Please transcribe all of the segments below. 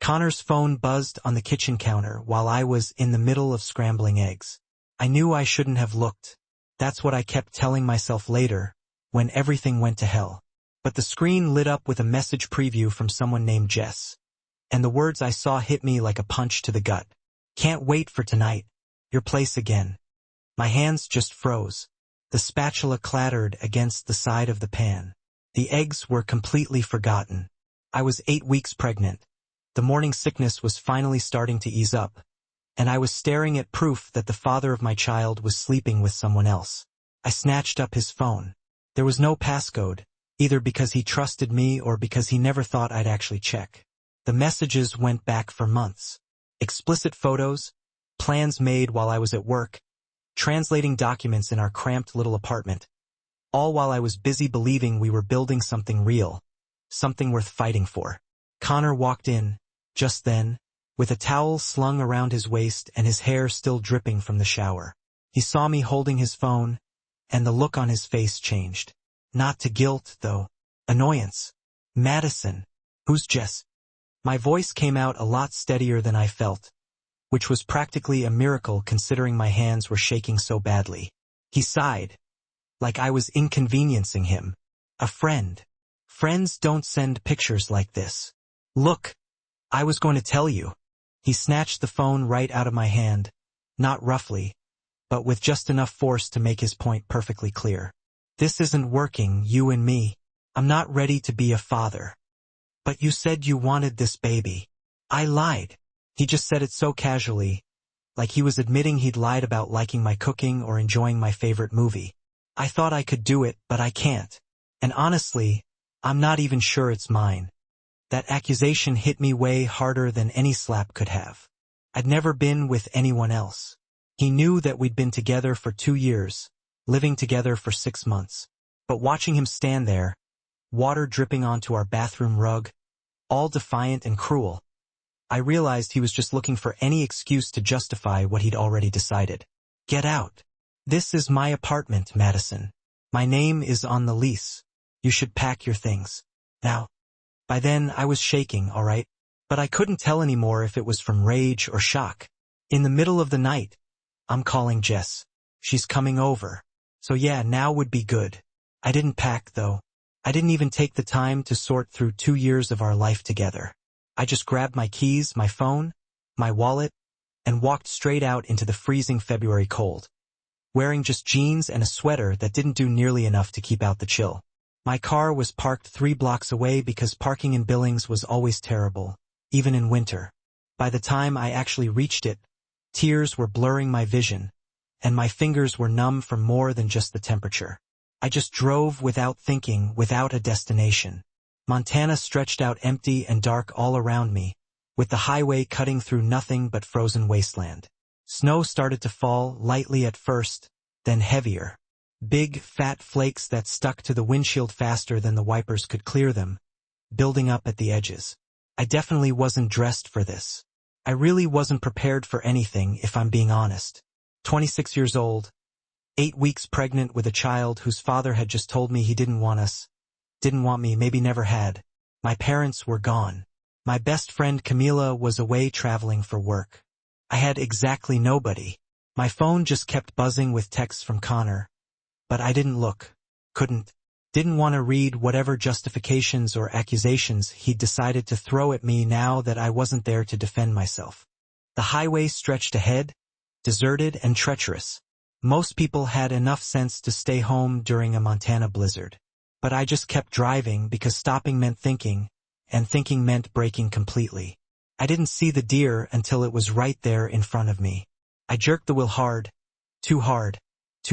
Connor's phone buzzed on the kitchen counter while I was in the middle of scrambling eggs. I knew I shouldn't have looked. That's what I kept telling myself later, when everything went to hell. But the screen lit up with a message preview from someone named Jess. And the words I saw hit me like a punch to the gut. Can't wait for tonight. Your place again. My hands just froze. The spatula clattered against the side of the pan. The eggs were completely forgotten. I was 8 weeks pregnant. The morning sickness was finally starting to ease up, and I was staring at proof that the father of my child was sleeping with someone else. I snatched up his phone. There was no passcode, either because he trusted me or because he never thought I'd actually check. The messages went back for months. Explicit photos, plans made while I was at work, translating documents in our cramped little apartment, all while I was busy believing we were building something real, something worth fighting for. Connor walked in, just then, with a towel slung around his waist and his hair still dripping from the shower. He saw me holding his phone, and the look on his face changed. Not to guilt, though. Annoyance. Madison. Who's Jess? My voice came out a lot steadier than I felt, which was practically a miracle considering my hands were shaking so badly. He sighed, like I was inconveniencing him. A friend. Friends don't send pictures like this. Look, I was going to tell you. He snatched the phone right out of my hand, not roughly, but with just enough force to make his point perfectly clear. This isn't working, you and me. I'm not ready to be a father. But you said you wanted this baby. I lied. He just said it so casually, like he was admitting he'd lied about liking my cooking or enjoying my favorite movie. I thought I could do it, but I can't. And honestly, I'm not even sure it's mine. That accusation hit me way harder than any slap could have. I'd never been with anyone else. He knew that we'd been together for 2 years, living together for 6 months. But watching him stand there, water dripping onto our bathroom rug, all defiant and cruel, I realized he was just looking for any excuse to justify what he'd already decided. Get out. This is my apartment, Madison. My name is on the lease. You should pack your things. Now. By then, I was shaking, all right, but I couldn't tell anymore if it was from rage or shock. In the middle of the night, I'm calling Jess. She's coming over. So yeah, now would be good. I didn't pack, though. I didn't even take the time to sort through 2 years of our life together. I just grabbed my keys, my phone, my wallet, and walked straight out into the freezing February cold, wearing just jeans and a sweater that didn't do nearly enough to keep out the chill. My car was parked 3 blocks away because parking in Billings was always terrible, even in winter. By the time I actually reached it, tears were blurring my vision, and my fingers were numb from more than just the temperature. I just drove without thinking, without a destination. Montana stretched out empty and dark all around me, with the highway cutting through nothing but frozen wasteland. Snow started to fall, lightly at first, then heavier. Big, fat flakes that stuck to the windshield faster than the wipers could clear them, building up at the edges. I definitely wasn't dressed for this. I really wasn't prepared for anything, if I'm being honest. 26 years old, 8 weeks pregnant with a child whose father had just told me he didn't want me, maybe never had. My parents were gone. My best friend Camila was away traveling for work. I had exactly nobody. My phone just kept buzzing with texts from Connor. But I didn't look, didn't want to read whatever justifications or accusations he'd decided to throw at me now that I wasn't there to defend myself. The highway stretched ahead, deserted and treacherous. Most people had enough sense to stay home during a Montana blizzard. But I just kept driving because stopping meant thinking, and thinking meant braking completely. I didn't see the deer until it was right there in front of me. I jerked the wheel hard, too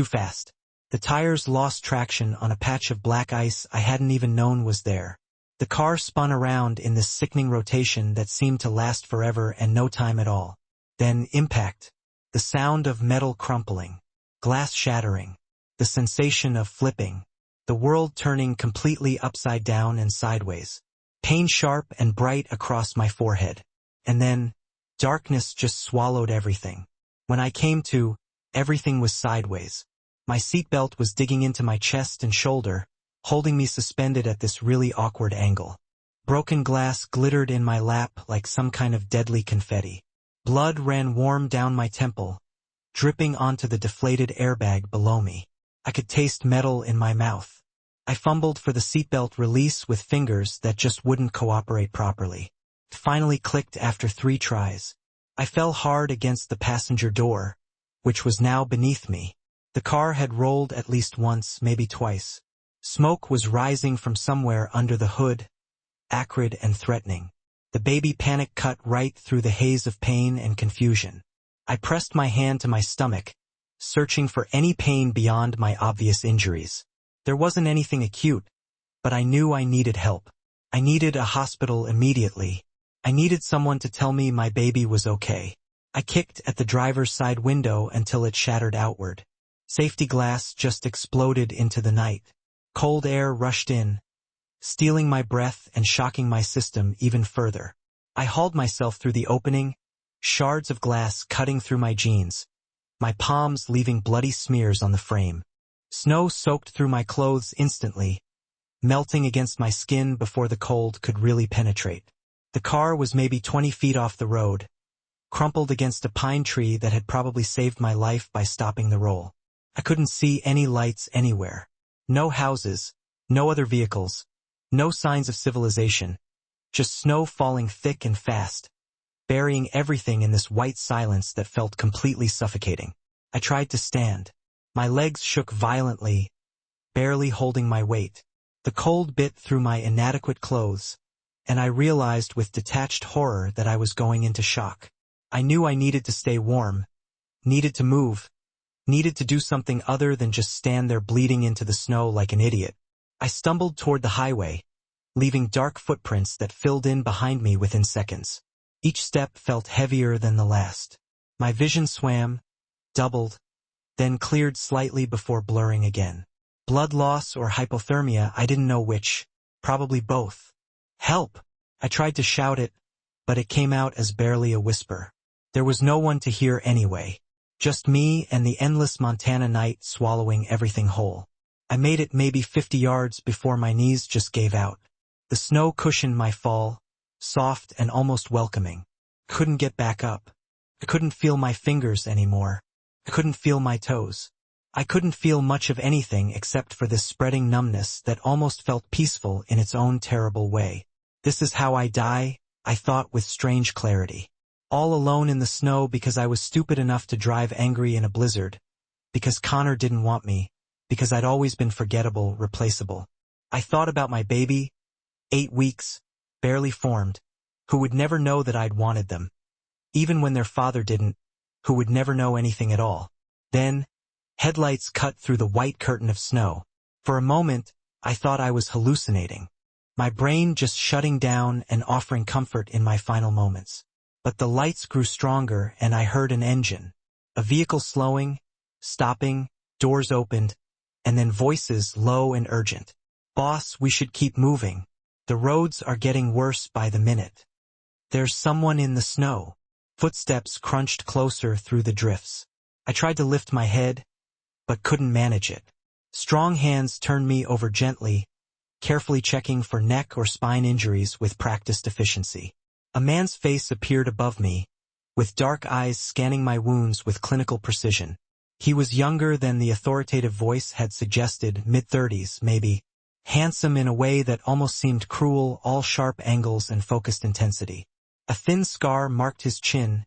fast. The tires lost traction on a patch of black ice I hadn't even known was there. The car spun around in this sickening rotation that seemed to last forever and no time at all. Then impact. The sound of metal crumpling. Glass shattering. The sensation of flipping. The world turning completely upside down and sideways. Pain sharp and bright across my forehead. And then, darkness just swallowed everything. When I came to, everything was sideways. My seatbelt was digging into my chest and shoulder, holding me suspended at this really awkward angle. Broken glass glittered in my lap like some kind of deadly confetti. Blood ran warm down my temple, dripping onto the deflated airbag below me. I could taste metal in my mouth. I fumbled for the seatbelt release with fingers that just wouldn't cooperate properly. It finally clicked after 3 tries. I fell hard against the passenger door, which was now beneath me. The car had rolled at least once, maybe twice. Smoke was rising from somewhere under the hood, acrid and threatening. The baby panic cut right through the haze of pain and confusion. I pressed my hand to my stomach, searching for any pain beyond my obvious injuries. There wasn't anything acute, but I knew I needed help. I needed a hospital immediately. I needed someone to tell me my baby was okay. I kicked at the driver's side window until it shattered outward. Safety glass just exploded into the night. Cold air rushed in, stealing my breath and shocking my system even further. I hauled myself through the opening, shards of glass cutting through my jeans, my palms leaving bloody smears on the frame. Snow soaked through my clothes instantly, melting against my skin before the cold could really penetrate. The car was maybe 20 feet off the road, crumpled against a pine tree that had probably saved my life by stopping the roll. I couldn't see any lights anywhere. No houses, no other vehicles, no signs of civilization, just snow falling thick and fast, burying everything in this white silence that felt completely suffocating. I tried to stand. My legs shook violently, barely holding my weight. The cold bit through my inadequate clothes, and I realized with detached horror that I was going into shock. I knew I needed to stay warm, needed to move, needed to do something other than just stand there bleeding into the snow like an idiot. I stumbled toward the highway, leaving dark footprints that filled in behind me within seconds. Each step felt heavier than the last. My vision swam, doubled, then cleared slightly before blurring again. Blood loss or hypothermia, I didn't know which. Probably both. Help! I tried to shout it, but it came out as barely a whisper. There was no one to hear anyway. Just me and the endless Montana night swallowing everything whole. I made it maybe 50 yards before my knees just gave out. The snow cushioned my fall, soft and almost welcoming. Couldn't get back up. I couldn't feel my fingers anymore. I couldn't feel my toes. I couldn't feel much of anything except for this spreading numbness that almost felt peaceful in its own terrible way. This is how I die, I thought with strange clarity. All alone in the snow because I was stupid enough to drive angry in a blizzard, because Connor didn't want me, because I'd always been forgettable, replaceable. I thought about my baby, 8 weeks, barely formed, who would never know that I'd wanted them, even when their father didn't, who would never know anything at all. Then, headlights cut through the white curtain of snow. For a moment, I thought I was hallucinating, my brain just shutting down and offering comfort in my final moments. But the lights grew stronger and I heard an engine, a vehicle slowing, stopping, doors opened, and then voices low and urgent. "Boss, we should keep moving. The roads are getting worse by the minute. There's someone in the snow." Footsteps crunched closer through the drifts. I tried to lift my head, but couldn't manage it. Strong hands turned me over gently, carefully checking for neck or spine injuries with practiced efficiency. A man's face appeared above me, with dark eyes scanning my wounds with clinical precision. He was younger than the authoritative voice had suggested, mid-30s, maybe. Handsome in a way that almost seemed cruel, all sharp angles and focused intensity. A thin scar marked his chin,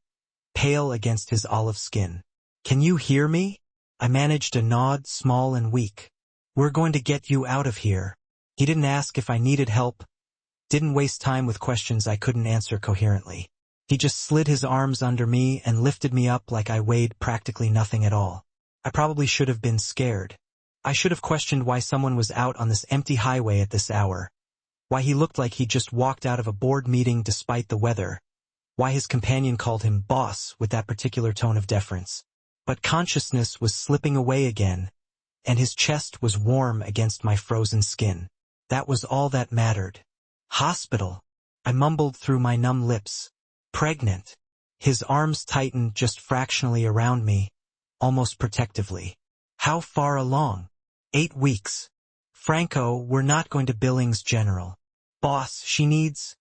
pale against his olive skin. "Can you hear me?" I managed a nod, small and weak. "We're going to get you out of here." He didn't ask if I needed help, didn't waste time with questions I couldn't answer coherently. He just slid his arms under me and lifted me up like I weighed practically nothing at all. I probably should have been scared. I should have questioned why someone was out on this empty highway at this hour, why he looked like he'd just walked out of a board meeting despite the weather, why his companion called him boss with that particular tone of deference. But consciousness was slipping away again, and his chest was warm against my frozen skin. That was all that mattered. "Hospital," I mumbled through my numb lips. "Pregnant." His arms tightened just fractionally around me, almost protectively. "How far along?" 8 weeks. "Franco, we're not going to Billings General." Boss, she needs...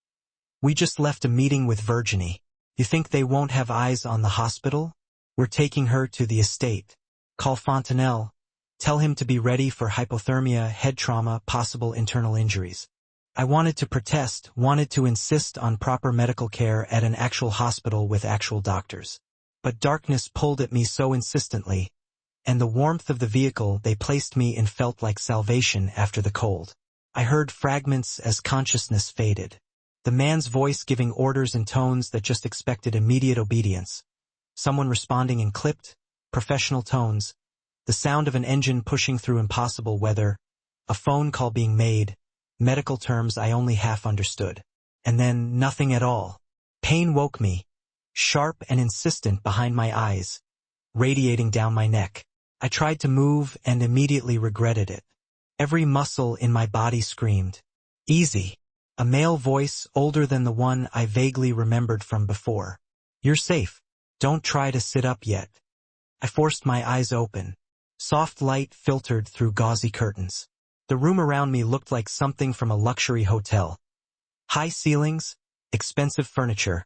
We just left a meeting with Virginie. You think they won't have eyes on the hospital? We're taking her to the estate. Call Fontenelle. Tell him to be ready for hypothermia, head trauma, possible internal injuries. I wanted to protest, wanted to insist on proper medical care at an actual hospital with actual doctors. But darkness pulled at me so insistently, and the warmth of the vehicle they placed me in felt like salvation after the cold. I heard fragments as consciousness faded. The man's voice giving orders in tones that just expected immediate obedience. Someone responding in clipped, professional tones. The sound of an engine pushing through impossible weather. A phone call being made. Medical terms I only half understood. And then nothing at all. Pain woke me. Sharp and insistent behind my eyes. Radiating down my neck. I tried to move and immediately regretted it. Every muscle in my body screamed. Easy. A male voice older than the one I vaguely remembered from before. You're safe. Don't try to sit up yet. I forced my eyes open. Soft light filtered through gauzy curtains. The room around me looked like something from a luxury hotel. High ceilings, expensive furniture,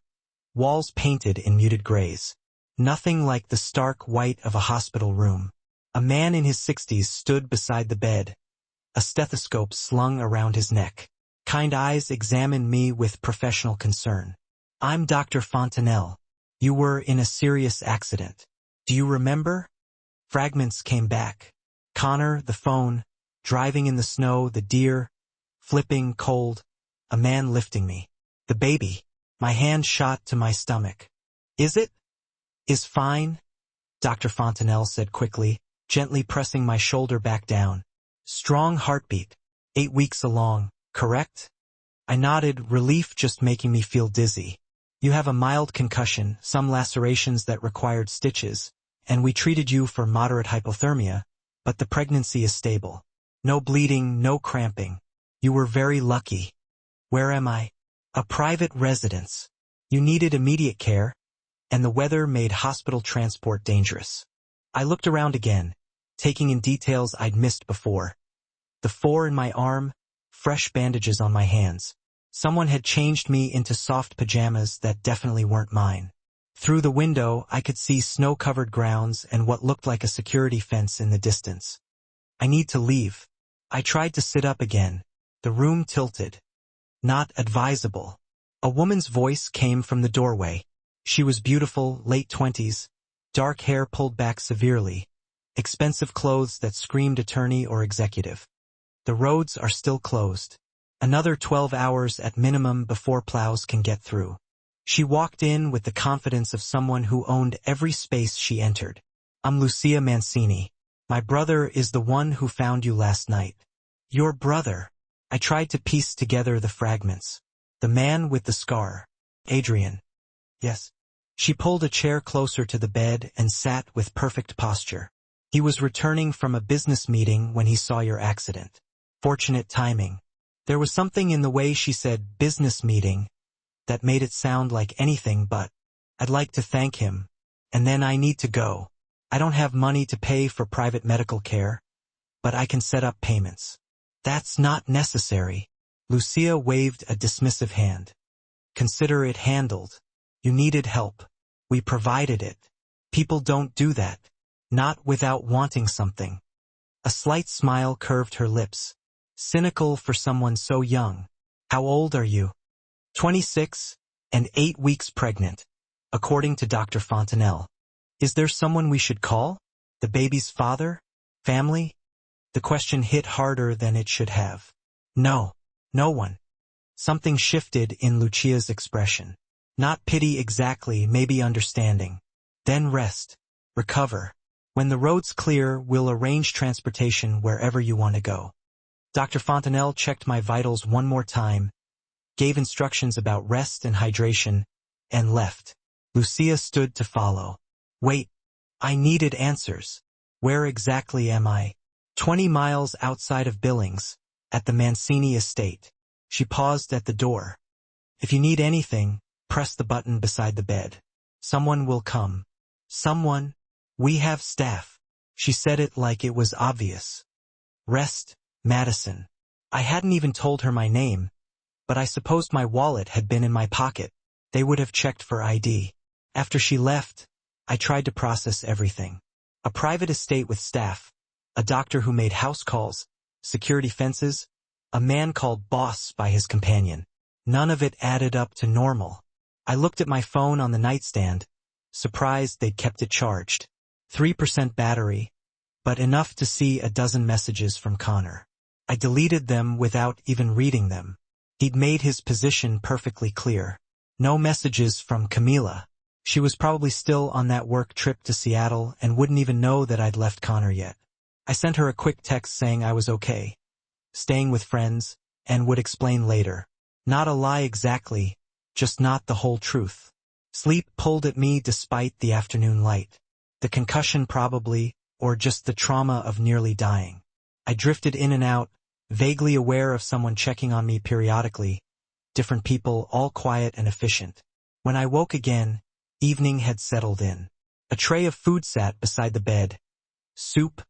walls painted in muted grays. Nothing like the stark white of a hospital room. A man in his 60s stood beside the bed, a stethoscope slung around his neck. Kind eyes examined me with professional concern. I'm Dr. Fontenelle. You were in a serious accident. Do you remember? Fragments came back. Connor, the phone, driving in the snow, the deer, flipping, cold, a man lifting me. The baby. My hand shot to my stomach. Is it? Is fine? Dr. Fontenelle said quickly, gently pressing my shoulder back down. Strong heartbeat. 8 weeks along, correct? I nodded, relief just making me feel dizzy. You have a mild concussion, some lacerations that required stitches, and we treated you for moderate hypothermia, but the pregnancy is stable. No bleeding, no cramping. You were very lucky. Where am I? A private residence. You needed immediate care, and the weather made hospital transport dangerous. I looked around again, taking in details I'd missed before. The 4 in my arm, fresh bandages on my hands. Someone had changed me into soft pajamas that definitely weren't mine. Through the window, I could see snow-covered grounds and what looked like a security fence in the distance. I need to leave. I tried to sit up again. The room tilted. Not advisable. A woman's voice came from the doorway. She was beautiful, late 20s, dark hair pulled back severely, expensive clothes that screamed attorney or executive. The roads are still closed. Another 12 hours at minimum before plows can get through. She walked in with the confidence of someone who owned every space she entered. I'm Lucia Mancini. My brother is the one who found you last night. Your brother. I tried to piece together the fragments. The man with the scar. Adrian. Yes. She pulled a chair closer to the bed and sat with perfect posture. He was returning from a business meeting when he saw your accident. Fortunate timing. There was something in the way she said business meeting that made it sound like anything but. I'd like to thank him. And then I need to go. I don't have money to pay for private medical care, but I can set up payments. That's not necessary. Lucia waved a dismissive hand. Consider it handled. You needed help. We provided it. People don't do that. Not without wanting something. A slight smile curved her lips. Cynical for someone so young. How old are you? 26, and 8 weeks pregnant, according to Dr. Fontenelle. Is there someone we should call? The baby's father? Family? The question hit harder than it should have. No, no one. Something shifted in Lucia's expression. Not pity exactly, maybe understanding. Then rest. Recover. When the road's clear, we'll arrange transportation wherever you want to go. Dr. Fontenelle checked my vitals one more time, gave instructions about rest and hydration, and left. Lucia stood to follow. Wait, I needed answers. Where exactly am I? 20 miles outside of Billings, at the Mancini estate. She paused at the door. If you need anything, press the button beside the bed. Someone will come. Someone? We have staff. She said it like it was obvious. Rest, Madison. I hadn't even told her my name, but I supposed my wallet had been in my pocket. They would have checked for ID. After she left, I tried to process everything. A private estate with staff, a doctor who made house calls, security fences, a man called boss by his companion. None of it added up to normal. I looked at my phone on the nightstand, surprised they'd kept it charged. 3% battery, but enough to see a dozen messages from Connor. I deleted them without even reading them. He'd made his position perfectly clear. No messages from Camila. She was probably still on that work trip to Seattle and wouldn't even know that I'd left Connor yet. I sent her a quick text saying I was okay, staying with friends, and would explain later. Not a lie exactly, just not the whole truth. Sleep pulled at me despite the afternoon light. The concussion probably, or just the trauma of nearly dying. I drifted in and out, vaguely aware of someone checking on me periodically. Different people, all quiet and efficient. When I woke again, evening had settled in. A tray of food sat beside the bed. Soup,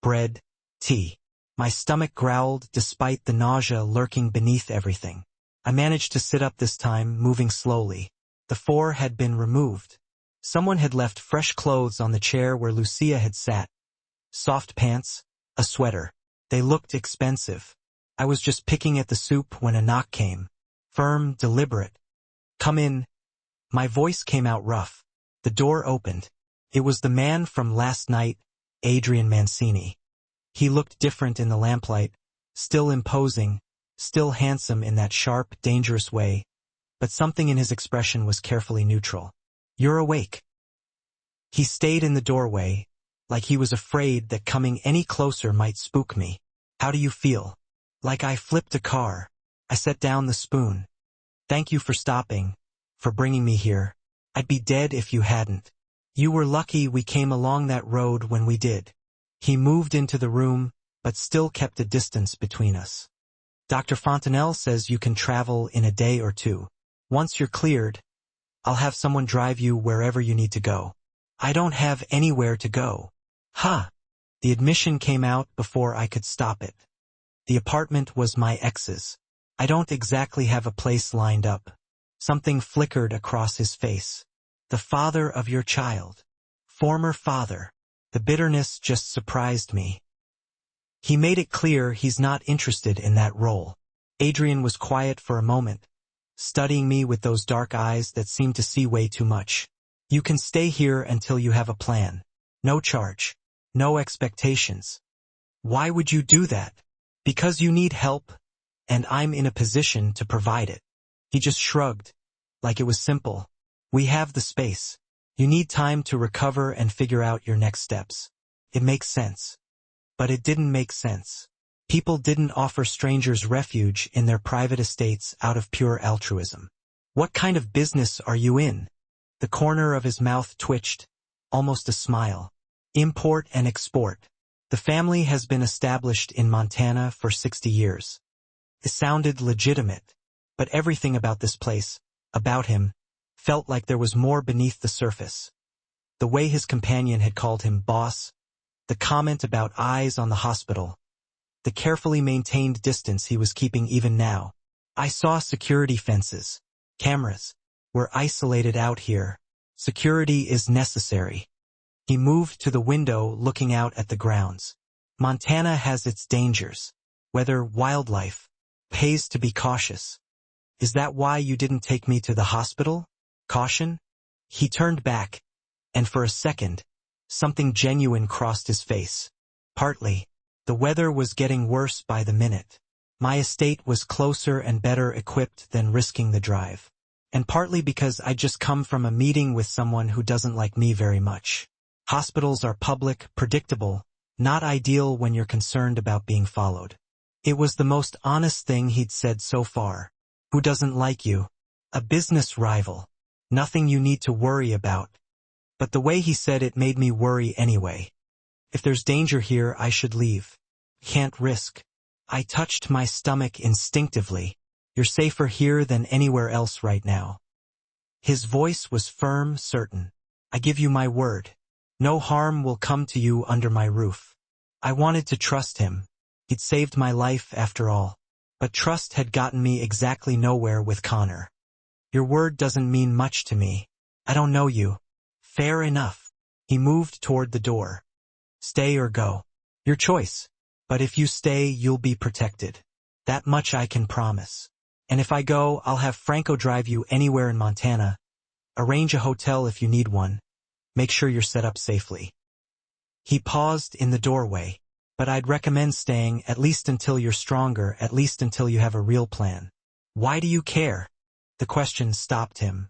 bread, tea. My stomach growled despite the nausea lurking beneath everything. I managed to sit up this time, moving slowly. The 4 had been removed. Someone had left fresh clothes on the chair where Lucia had sat. Soft pants, a sweater. They looked expensive. I was just picking at the soup when a knock came. Firm, deliberate. "Come in." My voice came out rough. The door opened. It was the man from last night, Adrian Mancini. He looked different in the lamplight, still imposing, still handsome in that sharp, dangerous way, but something in his expression was carefully neutral. "You're awake." He stayed in the doorway, like he was afraid that coming any closer might spook me. "How do you feel?" Like I flipped a car. I set down the spoon. "Thank you for stopping, for bringing me here. I'd be dead if you hadn't. You were lucky we came along that road when we did." He moved into the room, but still kept a distance between us. "Dr. Fontanelle says you can travel in a day or 2. Once you're cleared, I'll have someone drive you wherever you need to go." "I don't have anywhere to go." "Huh." The admission came out before I could stop it. The apartment was my ex's. "I don't exactly have a place lined up." Something flickered across his face. "The father of your child. Former father." The bitterness just surprised me. He made it clear he's not interested in that role. Adrian was quiet for a moment, studying me with those dark eyes that seemed to see way too much. "You can stay here until you have a plan. No charge. No expectations." "Why would you do that?" "Because you need help, and I'm in a position to provide it." He just shrugged, like it was simple. "We have the space. You need time to recover and figure out your next steps." It makes sense. But it didn't make sense. People didn't offer strangers refuge in their private estates out of pure altruism. "What kind of business are you in?" The corner of his mouth twitched, almost a smile. "Import and export. The family has been established in Montana for 60 years. It sounded legitimate, but everything about this place, about him, felt like there was more beneath the surface. The way his companion had called him boss, the comment about eyes on the hospital, the carefully maintained distance he was keeping even now. I saw security fences, cameras. "We're isolated out here. Security is necessary." He moved to the window, looking out at the grounds. "Montana has its dangers. Weather, wildlife. Pays to be cautious." "Is that why you didn't take me to the hospital? Caution?" He turned back, and for a second, something genuine crossed his face. "Partly. The weather was getting worse by the minute. My estate was closer and better equipped than risking the drive. And partly because I'd just come from a meeting with someone who doesn't like me very much. Hospitals are public, predictable, not ideal when you're concerned about being followed." It was the most honest thing he'd said so far. "Who doesn't like you? A business rival. Nothing you need to worry about." But the way he said it made me worry anyway. If there's danger here, I should leave. Can't risk. I touched my stomach instinctively. "You're safer here than anywhere else right now." His voice was firm, certain. "I give you my word. No harm will come to you under my roof." I wanted to trust him. He'd saved my life after all. But trust had gotten me exactly nowhere with Connor. Your word doesn't mean much to me. I don't know you. Fair enough. He moved toward the door. Stay or go. Your choice. But if you stay, you'll be protected. That much I can promise. And if I go, I'll have Franco drive you anywhere in Montana. Arrange a hotel if you need one. Make sure you're set up safely. He paused in the doorway. But I'd recommend staying at least until you're stronger, at least until you have a real plan. Why do you care? The question stopped him.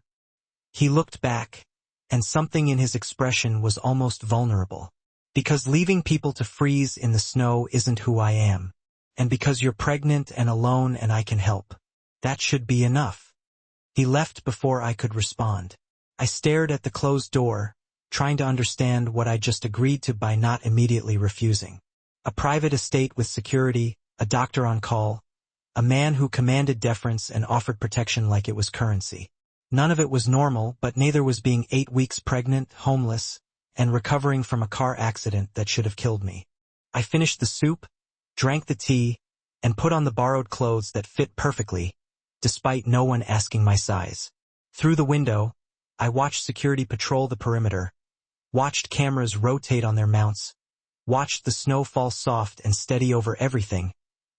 He looked back, and something in his expression was almost vulnerable. Because leaving people to freeze in the snow isn't who I am. And because you're pregnant and alone and I can help. That should be enough. He left before I could respond. I stared at the closed door, trying to understand what I just agreed to by not immediately refusing. A private estate with security, a doctor on call, a man who commanded deference and offered protection like it was currency. None of it was normal, but neither was being 8 weeks pregnant, homeless, and recovering from a car accident that should have killed me. I finished the soup, drank the tea, and put on the borrowed clothes that fit perfectly, despite no one asking my size. Through the window, I watched security patrol the perimeter, watched cameras rotate on their mounts, watched the snow fall soft and steady over everything,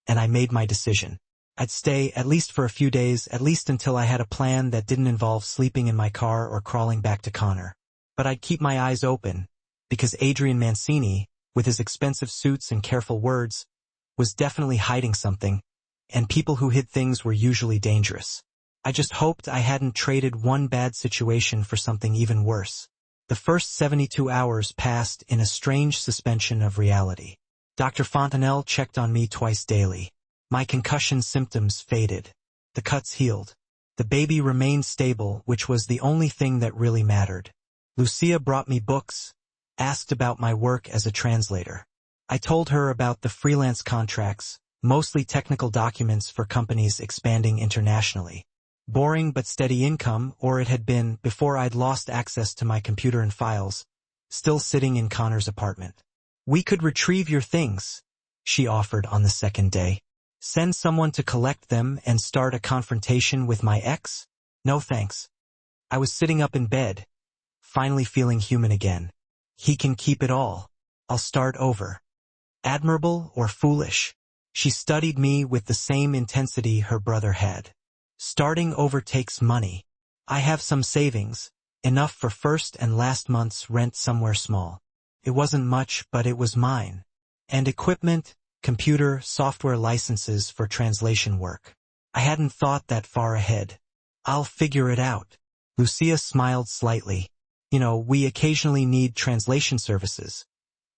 and I made my decision. I'd stay at least for a few days, at least until I had a plan that didn't involve sleeping in my car or crawling back to Connor. But I'd keep my eyes open, because Adrian Mancini, with his expensive suits and careful words, was definitely hiding something, and people who hid things were usually dangerous. I just hoped I hadn't traded one bad situation for something even worse. The first 72 hours passed in a strange suspension of reality. Dr. Fontanelle checked on me twice daily. My concussion symptoms faded. The cuts healed. The baby remained stable, which was the only thing that really mattered. Lucia brought me books, asked about my work as a translator. I told her about the freelance contracts, mostly technical documents for companies expanding internationally. Boring but steady income, or it had been before I'd lost access to my computer and files, still sitting in Connor's apartment. We could retrieve your things, she offered on the second day. Send someone to collect them and start a confrontation with my ex? No thanks. I was sitting up in bed, finally feeling human again. He can keep it all. I'll start over. Admirable or foolish? She studied me with the same intensity her brother had. Starting over takes money. I have some savings, enough for first and last month's rent somewhere small. It wasn't much, but it was mine. And equipment, computer, software licenses for translation work. I hadn't thought that far ahead. I'll figure it out. Lucia smiled slightly. You know, we occasionally need translation services.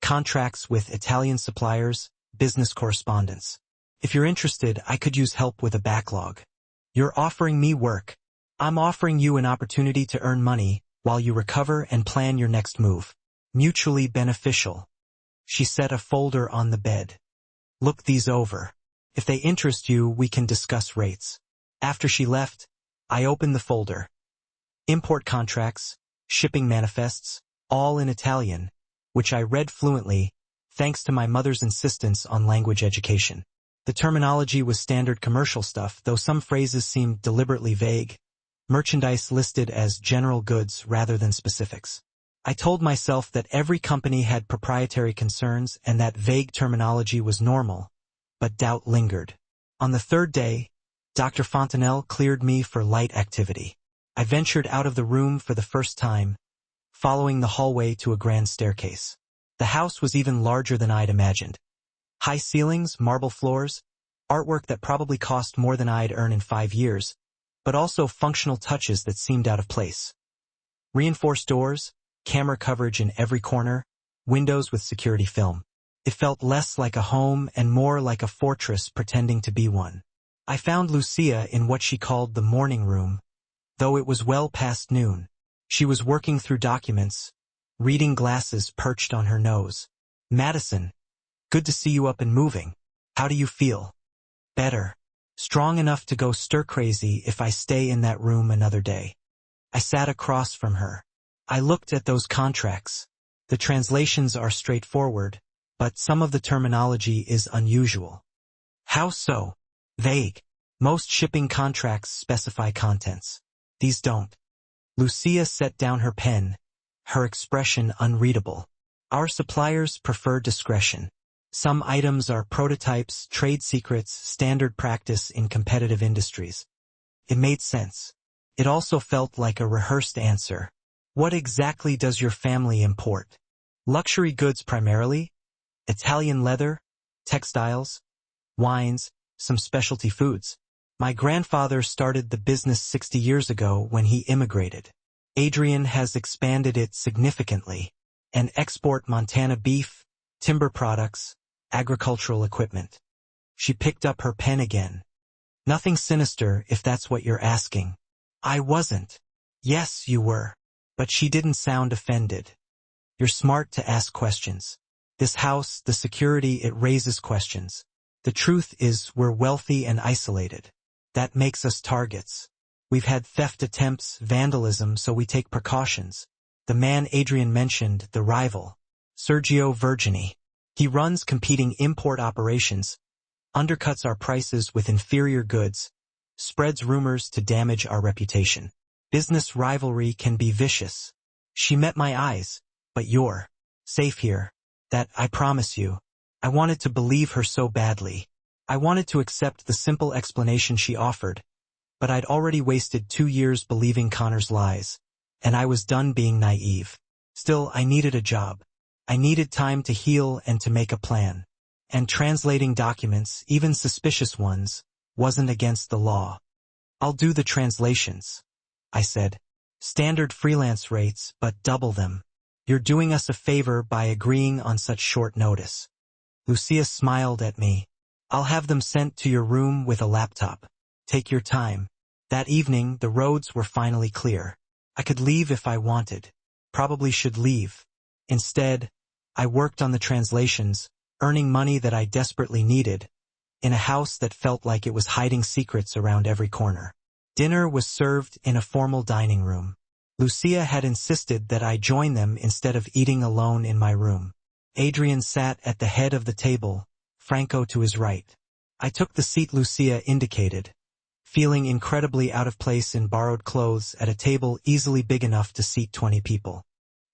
Contracts with Italian suppliers, business correspondence. If you're interested, I could use help with a backlog. You're offering me work. I'm offering you an opportunity to earn money while you recover and plan your next move. Mutually beneficial. She set a folder on the bed. Look these over. If they interest you, we can discuss rates. After she left, I opened the folder. Import contracts, shipping manifests, all in Italian, which I read fluently, thanks to my mother's insistence on language education. The terminology was standard commercial stuff, though some phrases seemed deliberately vague. Merchandise listed as general goods rather than specifics. I told myself that every company had proprietary concerns and that vague terminology was normal, but doubt lingered. On the third day, Dr. Fontanelle cleared me for light activity. I ventured out of the room for the first time, following the hallway to a grand staircase. The house was even larger than I'd imagined. High ceilings, marble floors, artwork that probably cost more than I'd earn in 5 years, but also functional touches that seemed out of place. Reinforced doors, camera coverage in every corner, windows with security film. It felt less like a home and more like a fortress pretending to be one. I found Lucia in what she called the morning room, though it was well past noon. She was working through documents, reading glasses perched on her nose. Madison, good to see you up and moving. How do you feel? Better. Strong enough to go stir-crazy if I stay in that room another day. I sat across from her. I looked at those contracts. The translations are straightforward, but some of the terminology is unusual. How so? Vague. Most shipping contracts specify contents. These don't. Lucia set down her pen, her expression unreadable. Our suppliers prefer discretion. Some items are prototypes, trade secrets, standard practice in competitive industries. It made sense. It also felt like a rehearsed answer. What exactly does your family import? Luxury goods primarily? Italian leather? Textiles? Wines? Some specialty foods? My grandfather started the business 60 years ago when he immigrated. Adrian has expanded it significantly. And export Montana beef, timber products, agricultural equipment. She picked up her pen again. Nothing sinister, if that's what you're asking. I wasn't. Yes, you were. But she didn't sound offended. You're smart to ask questions. This house, the security, it raises questions. The truth is we're wealthy and isolated. That makes us targets. We've had theft attempts, vandalism, so we take precautions. The man Adrian mentioned, the rival, Sergio Virgini. He runs competing import operations, undercuts our prices with inferior goods, spreads rumors to damage our reputation. Business rivalry can be vicious. She met my eyes, but you're safe here. That, I promise you. I wanted to believe her so badly. I wanted to accept the simple explanation she offered, but I'd already wasted 2 years believing Connor's lies, and I was done being naive. Still, I needed a job. I needed time to heal and to make a plan. And translating documents, even suspicious ones, wasn't against the law. I'll do the translations, I said. Standard freelance rates, but double them. You're doing us a favor by agreeing on such short notice. Lucia smiled at me. I'll have them sent to your room with a laptop. Take your time. That evening, the roads were finally clear. I could leave if I wanted. Probably should leave. Instead, I worked on the translations, earning money that I desperately needed, in a house that felt like it was hiding secrets around every corner. Dinner was served in a formal dining room. Lucia had insisted that I join them instead of eating alone in my room. Adrian sat at the head of the table, Franco to his right. I took the seat Lucia indicated, feeling incredibly out of place in borrowed clothes at a table easily big enough to seat 20 people.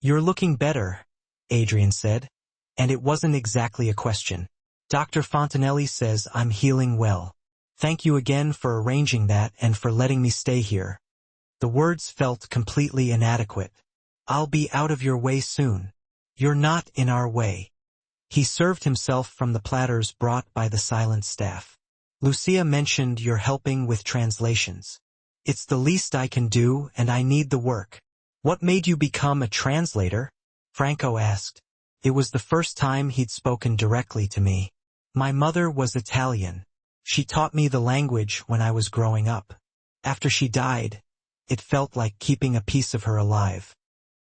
You're looking better, Adrian said. And it wasn't exactly a question. Dr. Fontanelli says I'm healing well. Thank you again for arranging that and for letting me stay here. The words felt completely inadequate. I'll be out of your way soon. You're not in our way. He served himself from the platters brought by the silent staff. Lucia mentioned you're helping with translations. It's the least I can do, and I need the work. What made you become a translator? Franco asked. It was the first time he'd spoken directly to me. My mother was Italian. She taught me the language when I was growing up. After she died, it felt like keeping a piece of her alive.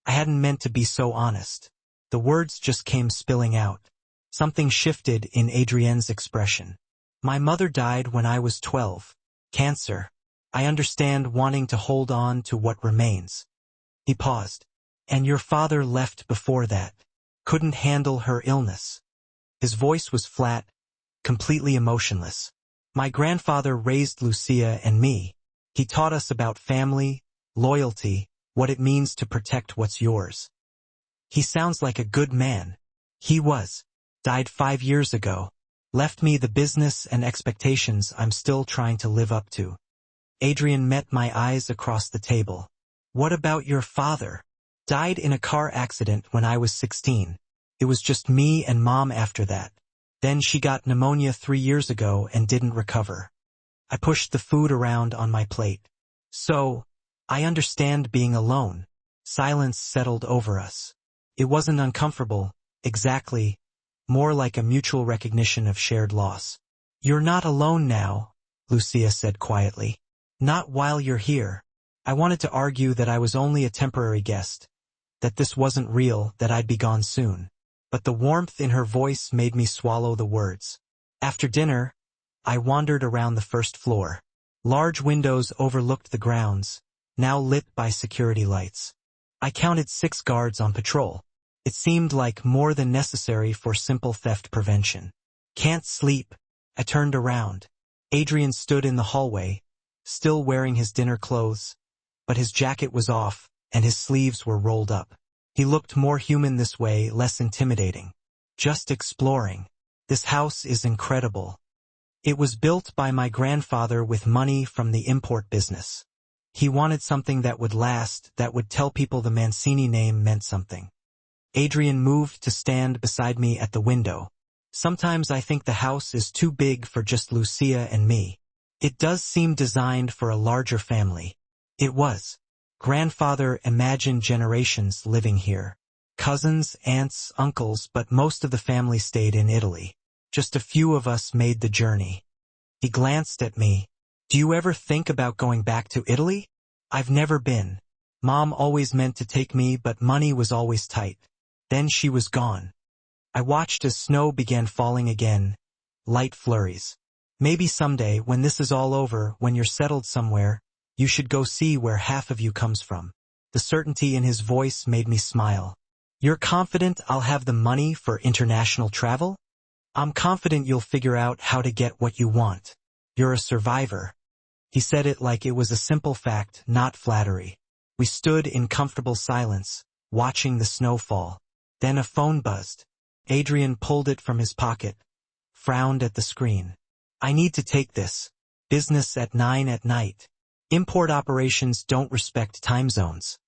I hadn't meant to be so honest. The words just came spilling out. Something shifted in Adrienne's expression. My mother died when I was 12. Cancer. I understand wanting to hold on to what remains. He paused. And your father left before that. Couldn't handle her illness. His voice was flat, completely emotionless. My grandfather raised Lucia and me. He taught us about family, loyalty, what it means to protect what's yours. He sounds like a good man. He was. Died 5 years ago. Left me the business and expectations I'm still trying to live up to. Adrian met my eyes across the table. What about your father? Died in a car accident when I was 16. It was just me and Mom after that. Then she got pneumonia 3 years ago and didn't recover. I pushed the food around on my plate. So, I understand being alone. Silence settled over us. It wasn't uncomfortable, exactly, more like a mutual recognition of shared loss. You're not alone now, Lucia said quietly. Not while you're here. I wanted to argue that I was only a temporary guest, that this wasn't real, that I'd be gone soon. But the warmth in her voice made me swallow the words. After dinner, I wandered around the first floor. Large windows overlooked the grounds, now lit by security lights. I counted 6 guards on patrol. It seemed like more than necessary for simple theft prevention. Can't sleep. I turned around. Adrian stood in the hallway, still wearing his dinner clothes, but his jacket was off, and his sleeves were rolled up. He looked more human this way, less intimidating. Just exploring. This house is incredible. It was built by my grandfather with money from the import business. He wanted something that would last, that would tell people the Mancini name meant something. Adrian moved to stand beside me at the window. Sometimes I think the house is too big for just Lucia and me. It does seem designed for a larger family. It was. Grandfather imagined generations living here. Cousins, aunts, uncles, but most of the family stayed in Italy. Just a few of us made the journey. He glanced at me. Do you ever think about going back to Italy? I've never been. Mom always meant to take me, but money was always tight. Then she was gone. I watched as snow began falling again, light flurries. Maybe someday, when this is all over, when you're settled somewhere, you should go see where half of you comes from. The certainty in his voice made me smile. You're confident I'll have the money for international travel? I'm confident you'll figure out how to get what you want. You're a survivor. He said it like it was a simple fact, not flattery. We stood in comfortable silence, watching the snow fall. Then a phone buzzed. Adrian pulled it from his pocket, frowned at the screen. I need to take this. Business at 9 at night. Import operations don't respect time zones.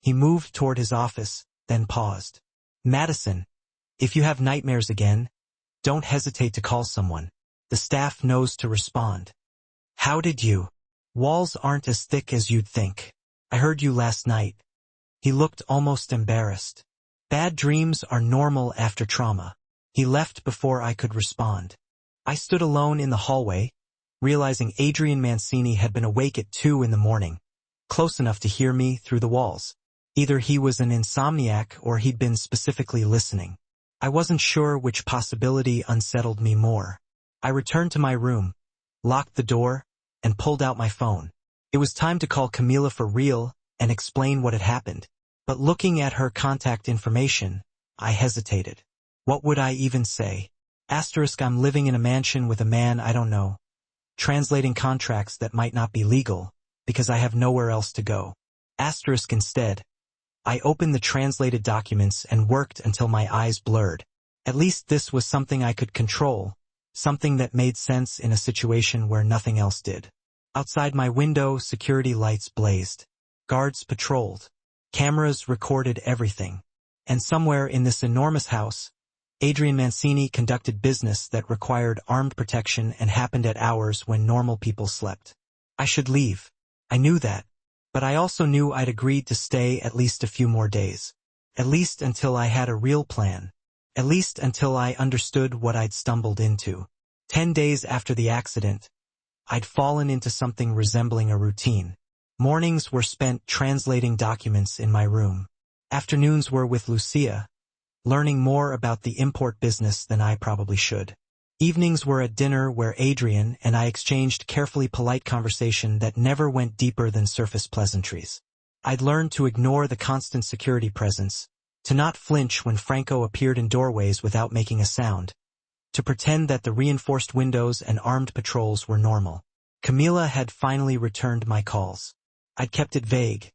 He moved toward his office, then paused. Madison, if you have nightmares again, don't hesitate to call someone. The staff knows to respond. How did you? Walls aren't as thick as you'd think. I heard you last night. He looked almost embarrassed. Bad dreams are normal after trauma. He left before I could respond. I stood alone in the hallway, realizing Adrian Mancini had been awake at 2 in the morning, close enough to hear me through the walls. Either he was an insomniac or he'd been specifically listening. I wasn't sure which possibility unsettled me more. I returned to my room, locked the door, and pulled out my phone. It was time to call Camila for real and explain what had happened. But looking at her contact information, I hesitated. What would I even say? Asterisk, I'm living in a mansion with a man I don't know. Translating contracts that might not be legal, because I have nowhere else to go. Asterisk instead. I opened the translated documents and worked until my eyes blurred. At least this was something I could control, something that made sense in a situation where nothing else did. Outside my window, security lights blazed. Guards patrolled. Cameras recorded everything. And somewhere in this enormous house, Adrian Mancini conducted business that required armed protection and happened at hours when normal people slept. I should leave. I knew that. But I also knew I'd agreed to stay at least a few more days. At least until I had a real plan. At least until I understood what I'd stumbled into. 10 days after the accident, I'd fallen into something resembling a routine. Mornings were spent translating documents in my room. Afternoons were with Lucia, learning more about the import business than I probably should. Evenings were at dinner where Adrian and I exchanged carefully polite conversation that never went deeper than surface pleasantries. I'd learned to ignore the constant security presence, to not flinch when Franco appeared in doorways without making a sound, to pretend that the reinforced windows and armed patrols were normal. Camila had finally returned my calls. I'd kept it vague,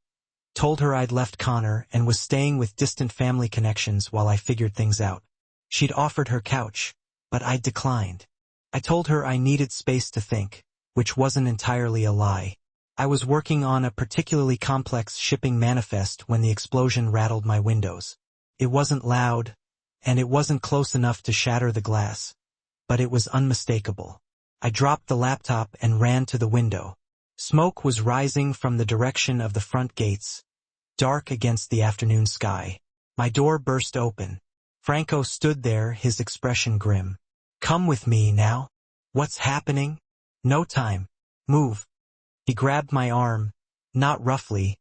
told her I'd left Connor and was staying with distant family connections while I figured things out. She'd offered her couch, but I'd declined. I told her I needed space to think, which wasn't entirely a lie. I was working on a particularly complex shipping manifest when the explosion rattled my windows. It wasn't loud, and it wasn't close enough to shatter the glass, but it was unmistakable. I dropped the laptop and ran to the window. Smoke was rising from the direction of the front gates, dark against the afternoon sky. My door burst open. Franco stood there, his expression grim. Come with me now. What's happening? No time. Move. He grabbed my arm, not roughly,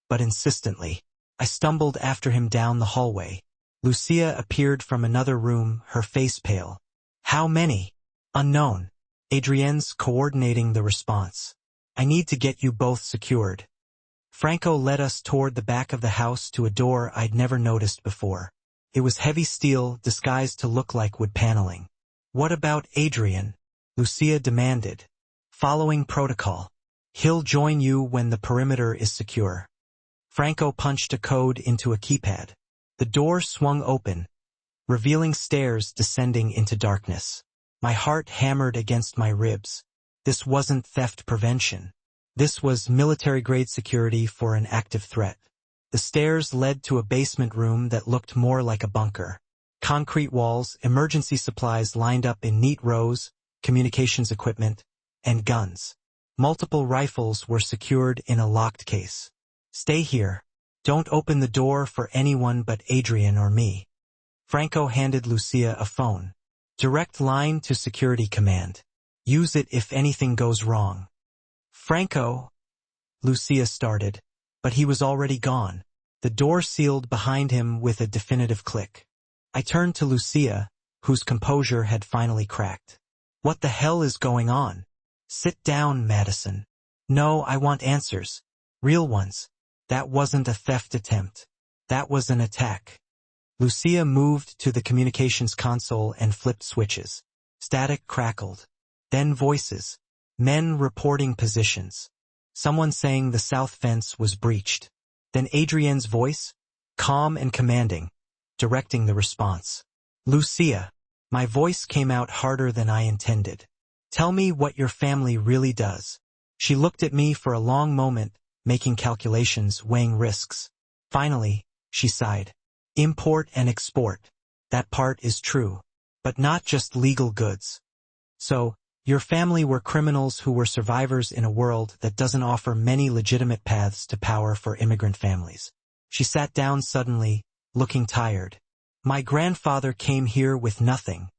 but insistently. I stumbled after him down the hallway. Lucia appeared from another room, her face pale. How many? Unknown. Adrienne's coordinating the response. I need to get you both secured. Franco led us toward the back of the house to a door I'd never noticed before. It was heavy steel, disguised to look like wood paneling. What about Adrian? Lucia demanded. Following protocol. He'll join you when the perimeter is secure. Franco punched a code into a keypad. The door swung open, revealing stairs descending into darkness. My heart hammered against my ribs. This wasn't theft prevention. This was military-grade security for an active threat. The stairs led to a basement room that looked more like a bunker. Concrete walls, emergency supplies lined up in neat rows, communications equipment, and guns. Multiple rifles were secured in a locked case. Stay here. Don't open the door for anyone but Adrian or me. Franco handed Lucia a phone. Direct line to security command. Use it if anything goes wrong. Franco, Lucia started, but he was already gone. The door sealed behind him with a definitive click. I turned to Lucia, whose composure had finally cracked. What the hell is going on? Sit down, Madison. No, I want answers. Real ones. That wasn't a theft attempt. That was an attack. Lucia moved to the communications console and flipped switches. Static crackled. Then voices. Men reporting positions. Someone saying the south fence was breached. Then Adrienne's voice, calm and commanding, directing the response. Lucia. My voice came out harder than I intended. Tell me what your family really does. She looked at me for a long moment, making calculations, weighing risks. Finally, she sighed. Import and export. That part is true. But not just legal goods. So, your family were criminals who were survivors in a world that doesn't offer many legitimate paths to power for immigrant families. She sat down suddenly, looking tired. My grandfather came here with nothing.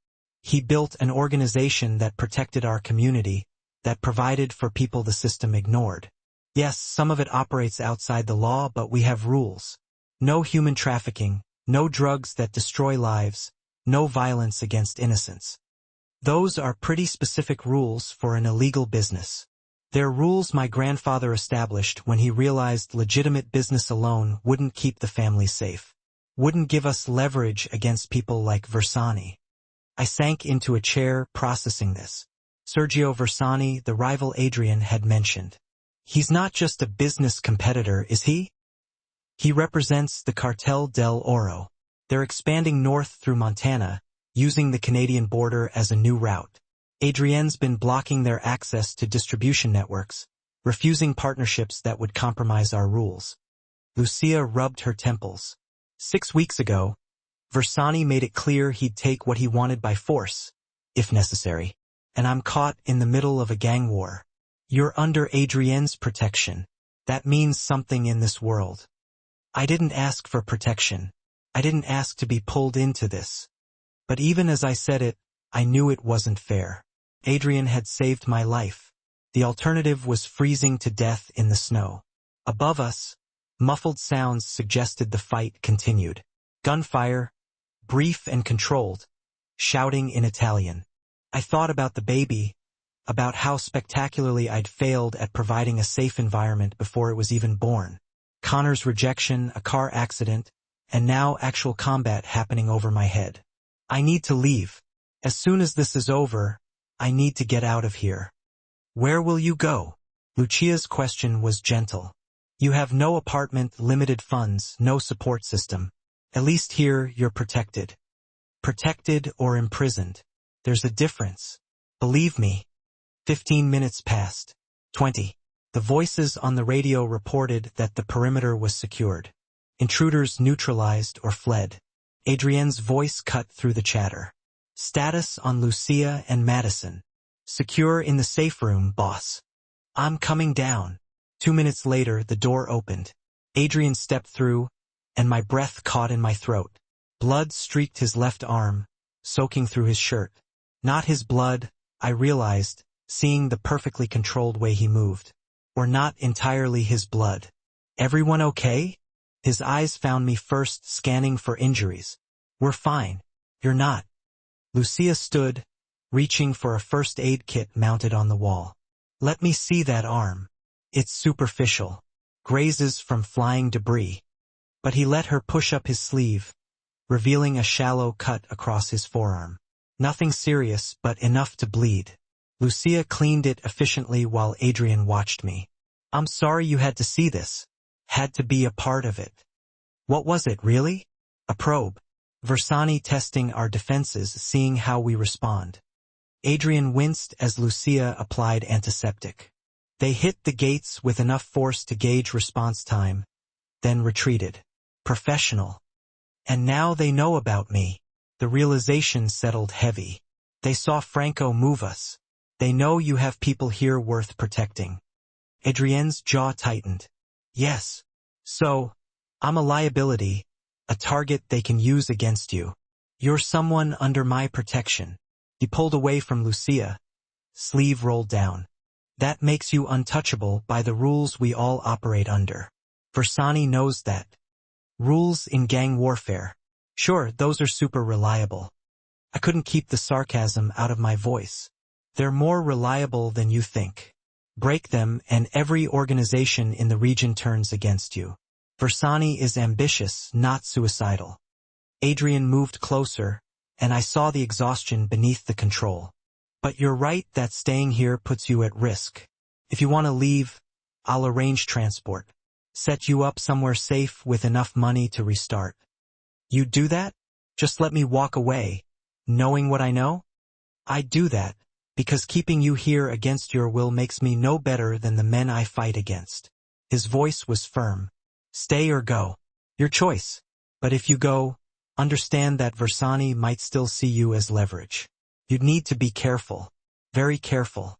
He built an organization that protected our community, that provided for people the system ignored. Yes, some of it operates outside the law, but we have rules. No human trafficking, no drugs that destroy lives, no violence against innocents. Those are pretty specific rules for an illegal business. They're rules my grandfather established when he realized legitimate business alone wouldn't keep the family safe, wouldn't give us leverage against people like Versani. I sank into a chair processing this. Sergio Versani, the rival Adrian had mentioned. He's not just a business competitor, is he? He represents the Cartel del Oro. They're expanding north through Montana, using the Canadian border as a new route. Adrienne's been blocking their access to distribution networks, refusing partnerships that would compromise our rules. Lucia rubbed her temples. 6 weeks ago, Versani made it clear he'd take what he wanted by force, if necessary. And I'm caught in the middle of a gang war. You're under Adrienne's protection. That means something in this world. I didn't ask for protection. I didn't ask to be pulled into this. But even as I said it, I knew it wasn't fair. Adrian had saved my life. The alternative was freezing to death in the snow. Above us, muffled sounds suggested the fight continued. Gunfire, brief and controlled, shouting in Italian. I thought about the baby, about how spectacularly I'd failed at providing a safe environment before it was even born. Connor's rejection, a car accident, and now actual combat happening over my head. I need to leave. As soon as this is over, I need to get out of here. Where will you go? Lucia's question was gentle. You have no apartment, limited funds, no support system. At least here, you're protected. Protected or imprisoned. There's a difference. Believe me. 15 minutes passed. 20. The voices on the radio reported that the perimeter was secured. Intruders neutralized or fled. Adrienne's voice cut through the chatter. Status on Lucia and Madison. Secure in the safe room, boss. I'm coming down. 2 minutes later, the door opened. Adrian stepped through, and my breath caught in my throat. Blood streaked his left arm, soaking through his shirt. Not his blood, I realized, seeing the perfectly controlled way he moved. Or not entirely his blood. Everyone okay? His eyes found me first, scanning for injuries. We're fine. You're not. Lucia stood, reaching for a first aid kit mounted on the wall. Let me see that arm. It's superficial. Grazes from flying debris. But he let her push up his sleeve, revealing a shallow cut across his forearm. Nothing serious, but enough to bleed. Lucia cleaned it efficiently while Adrian watched me. I'm sorry you had to see this. Had to be a part of it. What was it, really? A probe. Versani testing our defenses, seeing how we respond. Adrian winced as Lucia applied antiseptic. They hit the gates with enough force to gauge response time, then retreated. Professional. And now they know about me. The realization settled heavy. They saw Franco move us. They know you have people here worth protecting. Adrienne's jaw tightened. Yes. So, I'm a liability, a target they can use against you. You're someone under my protection. He pulled away from Lucia. Sleeve rolled down. That makes you untouchable by the rules we all operate under. Versani knows that. Rules in gang warfare. Sure, those are super reliable. I couldn't keep the sarcasm out of my voice. They're more reliable than you think. Break them and every organization in the region turns against you. Versani is ambitious, not suicidal. Adrian moved closer, and I saw the exhaustion beneath the control. But you're right that staying here puts you at risk. If you want to leave, I'll arrange transport. Set you up somewhere safe with enough money to restart. You'd do that? Just let me walk away, knowing what I know? I'd do that, because keeping you here against your will makes me no better than the men I fight against. His voice was firm. Stay or go. Your choice. But if you go, understand that Versani might still see you as leverage. You'd need to be careful. Very careful.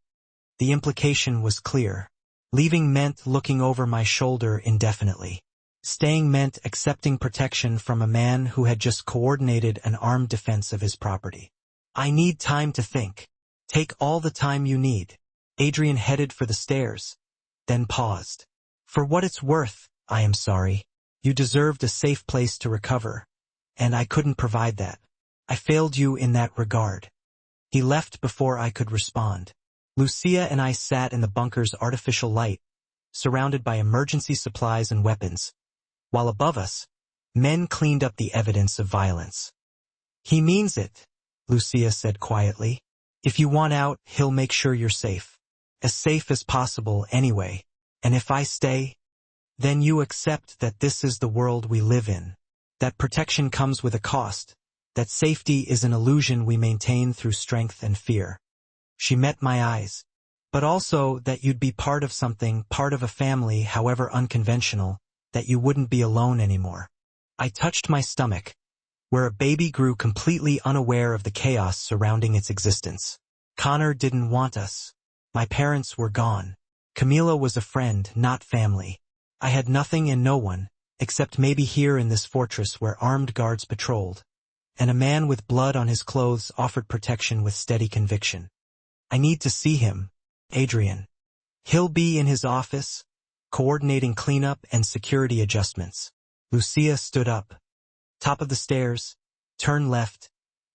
The implication was clear. Leaving meant looking over my shoulder indefinitely. Staying meant accepting protection from a man who had just coordinated an armed defense of his property. I need time to think. Take all the time you need. Adrian headed for the stairs, then paused. For what it's worth, I am sorry. You deserved a safe place to recover, and I couldn't provide that. I failed you in that regard. He left before I could respond. Lucia and I sat in the bunker's artificial light, surrounded by emergency supplies and weapons, while above us, men cleaned up the evidence of violence. He means it, Lucia said quietly. If you want out, he'll make sure you're safe. As safe as possible anyway. And if I stay, then you accept that this is the world we live in. That protection comes with a cost. That safety is an illusion we maintain through strength and fear. She met my eyes. But also that you'd be part of something, part of a family, however unconventional, that you wouldn't be alone anymore. I touched my stomach, where a baby grew completely unaware of the chaos surrounding its existence. Connor didn't want us. My parents were gone. Camila was a friend, not family. I had nothing and no one, except maybe here in this fortress where armed guards patrolled, and a man with blood on his clothes offered protection with steady conviction. I need to see him, Adrian. He'll be in his office, coordinating cleanup and security adjustments. Lucia stood up. Top of the stairs, turn left,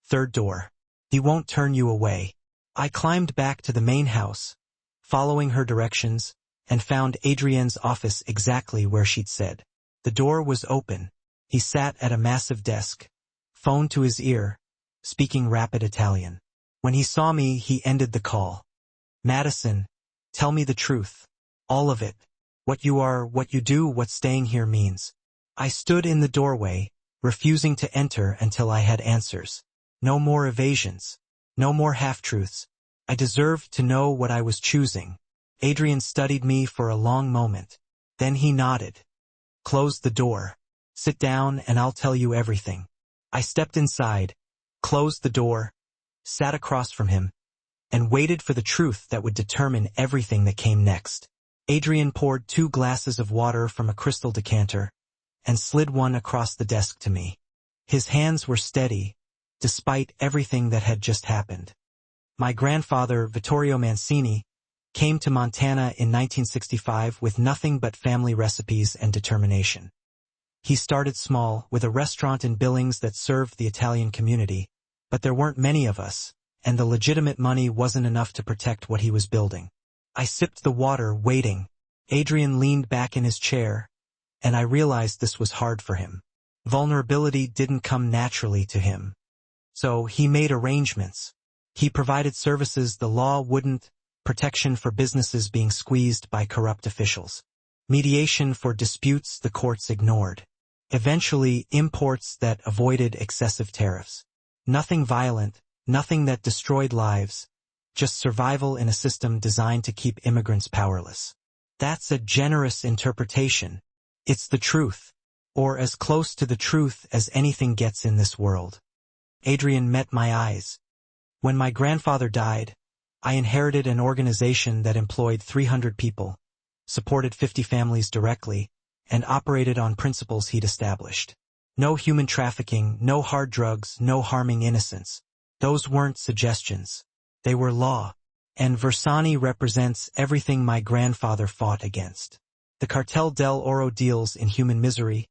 third door. He won't turn you away. I climbed back to the main house, following her directions, and found Adrienne's office exactly where she'd said. The door was open. He sat at a massive desk, phone to his ear, speaking rapid Italian. When he saw me, he ended the call. Madison, tell me the truth. All of it. What you are, what you do, what staying here means. I stood in the doorway, refusing to enter until I had answers. No more evasions. No more half-truths. I deserved to know what I was choosing. Adrian studied me for a long moment. Then he nodded. Close the door. Sit down and I'll tell you everything. I stepped inside, closed the door, sat across from him, and waited for the truth that would determine everything that came next. Adrian poured 2 glasses of water from a crystal decanter and slid one across the desk to me. His hands were steady, despite everything that had just happened. My grandfather, Vittorio Mancini, came to Montana in 1965 with nothing but family recipes and determination. He started small, with a restaurant in Billings that served the Italian community, but there weren't many of us, and the legitimate money wasn't enough to protect what he was building. I sipped the water, waiting. Adrian leaned back in his chair, and I realized this was hard for him. Vulnerability didn't come naturally to him. So he made arrangements. He provided services the law wouldn't, protection for businesses being squeezed by corrupt officials, mediation for disputes the courts ignored, eventually imports that avoided excessive tariffs. Nothing violent, nothing that destroyed lives, just survival in a system designed to keep immigrants powerless. That's a generous interpretation. It's the truth, or as close to the truth as anything gets in this world. Adrian met my eyes. When my grandfather died, I inherited an organization that employed 300 people, supported 50 families directly, and operated on principles he'd established. No human trafficking, no hard drugs, no harming innocents. Those weren't suggestions. They were law. And Versani represents everything my grandfather fought against. The Cartel del Oro deals in human misery,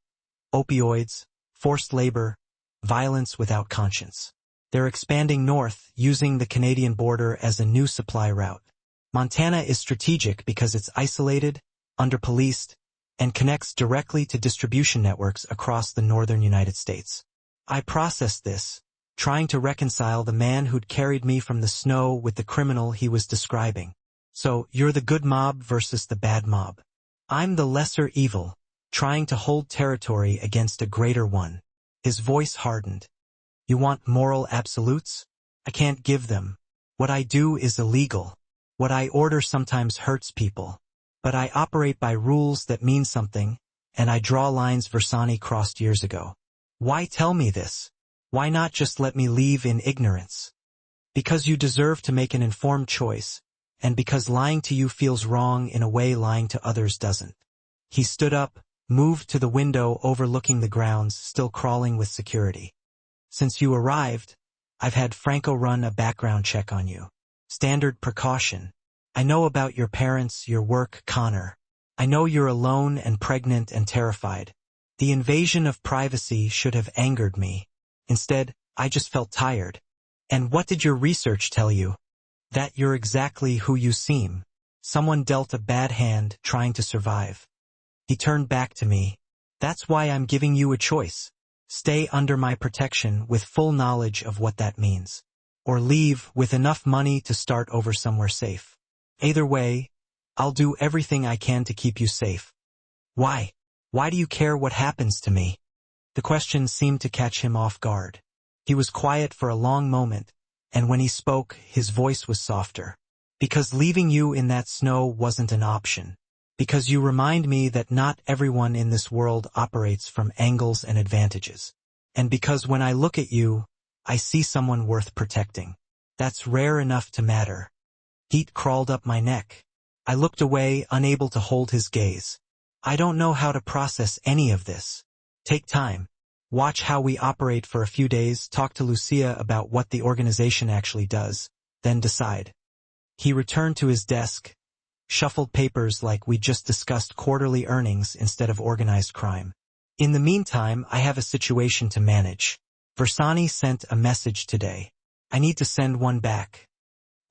opioids, forced labor, violence without conscience. They're expanding north, using the Canadian border as a new supply route. Montana is strategic because it's isolated, under-policed, and connects directly to distribution networks across the northern United States. I processed this, trying to reconcile the man who'd carried me from the snow with the criminal he was describing. So, you're the good mob versus the bad mob. I'm the lesser evil, trying to hold territory against a greater one. His voice hardened. You want moral absolutes? I can't give them. What I do is illegal. What I order sometimes hurts people. But I operate by rules that mean something, and I draw lines Versani crossed years ago. Why tell me this? Why not just let me leave in ignorance? Because you deserve to make an informed choice, and because lying to you feels wrong in a way lying to others doesn't. He stood up, moved to the window overlooking the grounds, still crawling with security. Since you arrived, I've had Franco run a background check on you. Standard precaution. I know about your parents, your work, Connor. I know you're alone and pregnant and terrified. The invasion of privacy should have angered me. Instead, I just felt tired. And what did your research tell you? That you're exactly who you seem. Someone dealt a bad hand trying to survive. He turned back to me. That's why I'm giving you a choice. Stay under my protection with full knowledge of what that means. Or leave with enough money to start over somewhere safe. Either way, I'll do everything I can to keep you safe. Why? Why do you care what happens to me? The question seemed to catch him off guard. He was quiet for a long moment, and when he spoke, his voice was softer. Because leaving you in that snow wasn't an option. Because you remind me that not everyone in this world operates from angles and advantages. And because when I look at you, I see someone worth protecting. That's rare enough to matter. Heat crawled up my neck. I looked away, unable to hold his gaze. I don't know how to process any of this. Take time. Watch how we operate for a few days, talk to Lucia about what the organization actually does, then decide. He returned to his desk, shuffled papers like we just discussed quarterly earnings instead of organized crime. In the meantime, I have a situation to manage. Versani sent a message today. I need to send one back.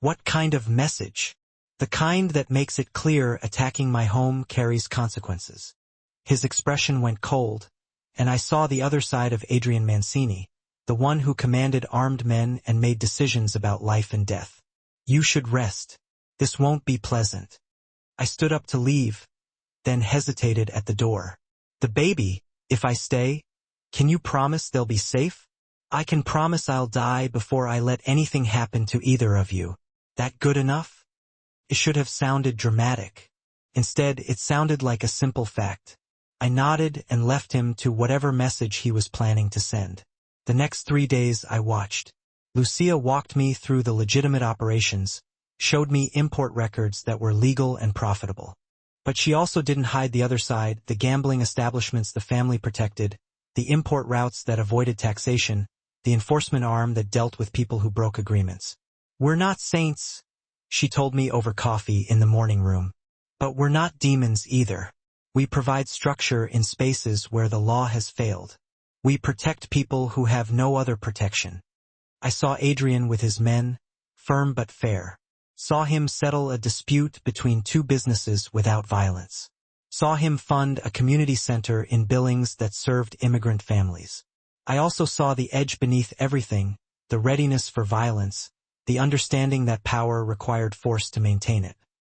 What kind of message? The kind that makes it clear attacking my home carries consequences. His expression went cold, and I saw the other side of Adrian Mancini, the one who commanded armed men and made decisions about life and death. You should rest. This won't be pleasant. I stood up to leave, then hesitated at the door. The baby, if I stay, can you promise they'll be safe? I can promise I'll die before I let anything happen to either of you. That good enough? It should have sounded dramatic. Instead, it sounded like a simple fact. I nodded and left him to whatever message he was planning to send. The next 3 days I watched. Lucia walked me through the legitimate operations, showed me import records that were legal and profitable. But she also didn't hide the other side, the gambling establishments the family protected, the import routes that avoided taxation, the enforcement arm that dealt with people who broke agreements. We're not saints, she told me over coffee in the morning room. But we're not demons either. We provide structure in spaces where the law has failed. We protect people who have no other protection. I saw Adrian with his men, firm but fair. Saw him settle a dispute between two businesses without violence. Saw him fund a community center in Billings that served immigrant families. I also saw the edge beneath everything, the readiness for violence, the understanding that power required force to maintain it.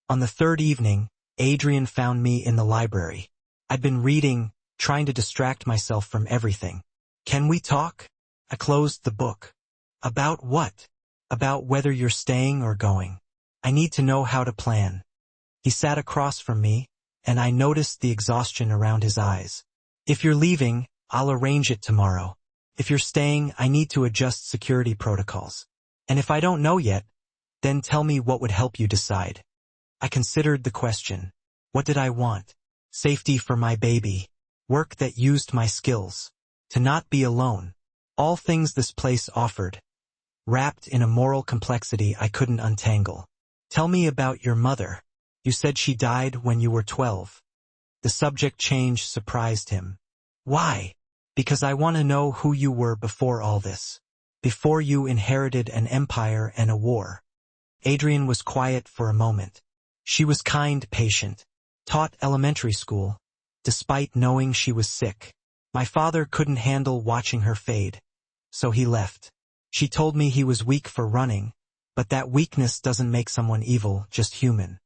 On the third evening, Adrian found me in the library. I'd been reading, trying to distract myself from everything. "Can we talk?" I closed the book. "About what?" "About whether you're staying or going. I need to know how to plan." He sat across from me, and I noticed the exhaustion around his eyes. "If you're leaving, I'll arrange it tomorrow. If you're staying, I need to adjust security protocols. And if I don't know yet, then tell me what would help you decide." I considered the question. What did I want? Safety for my baby. Work that used my skills. To not be alone. All things this place offered, wrapped in a moral complexity I couldn't untangle. "Tell me about your mother. You said she died when you were 12. The subject change surprised him. "Why?" "Because I want to know who you were before all this. Before you inherited an empire and a war." Adrian was quiet for a moment. "She was kind, patient. Taught elementary school, despite knowing she was sick. My father couldn't handle watching her fade, so he left. She told me he was weak for running, but that weakness doesn't make someone evil, just human."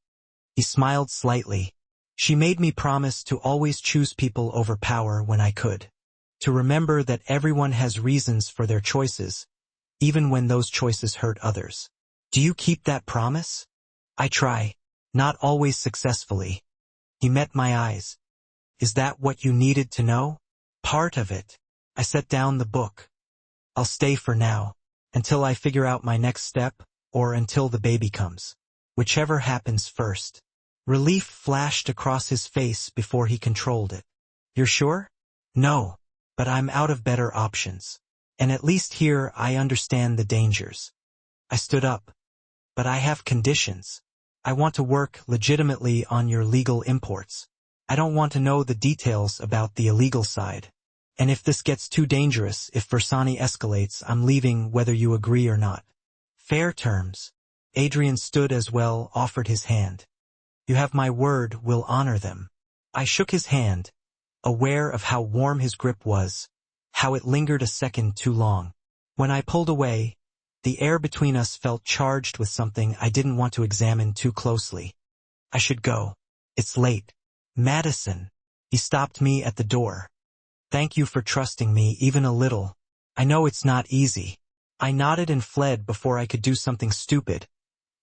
He smiled slightly. "She made me promise to always choose people over power when I could. To remember that everyone has reasons for their choices, even when those choices hurt others." "Do you keep that promise?" "I try. Not always successfully." He met my eyes. "Is that what you needed to know?" "Part of it." I set down the book. "I'll stay for now, until I figure out my next step, or until the baby comes. Whichever happens first." Relief flashed across his face before he controlled it. "You're sure?" "No, but I'm out of better options. And at least here I understand the dangers." I stood up. "But I have conditions. I want to work legitimately on your legal imports. I don't want to know the details about the illegal side. And if this gets too dangerous, if Versani escalates, I'm leaving whether you agree or not." "Fair terms." Adrian stood as well, offered his hand. "You have my word, we'll honor them." I shook his hand, aware of how warm his grip was, how it lingered a second too long. When I pulled away, the air between us felt charged with something I didn't want to examine too closely. "I should go. It's late." "Madison." He stopped me at the door. "Thank you for trusting me even a little. I know it's not easy." I nodded and fled before I could do something stupid,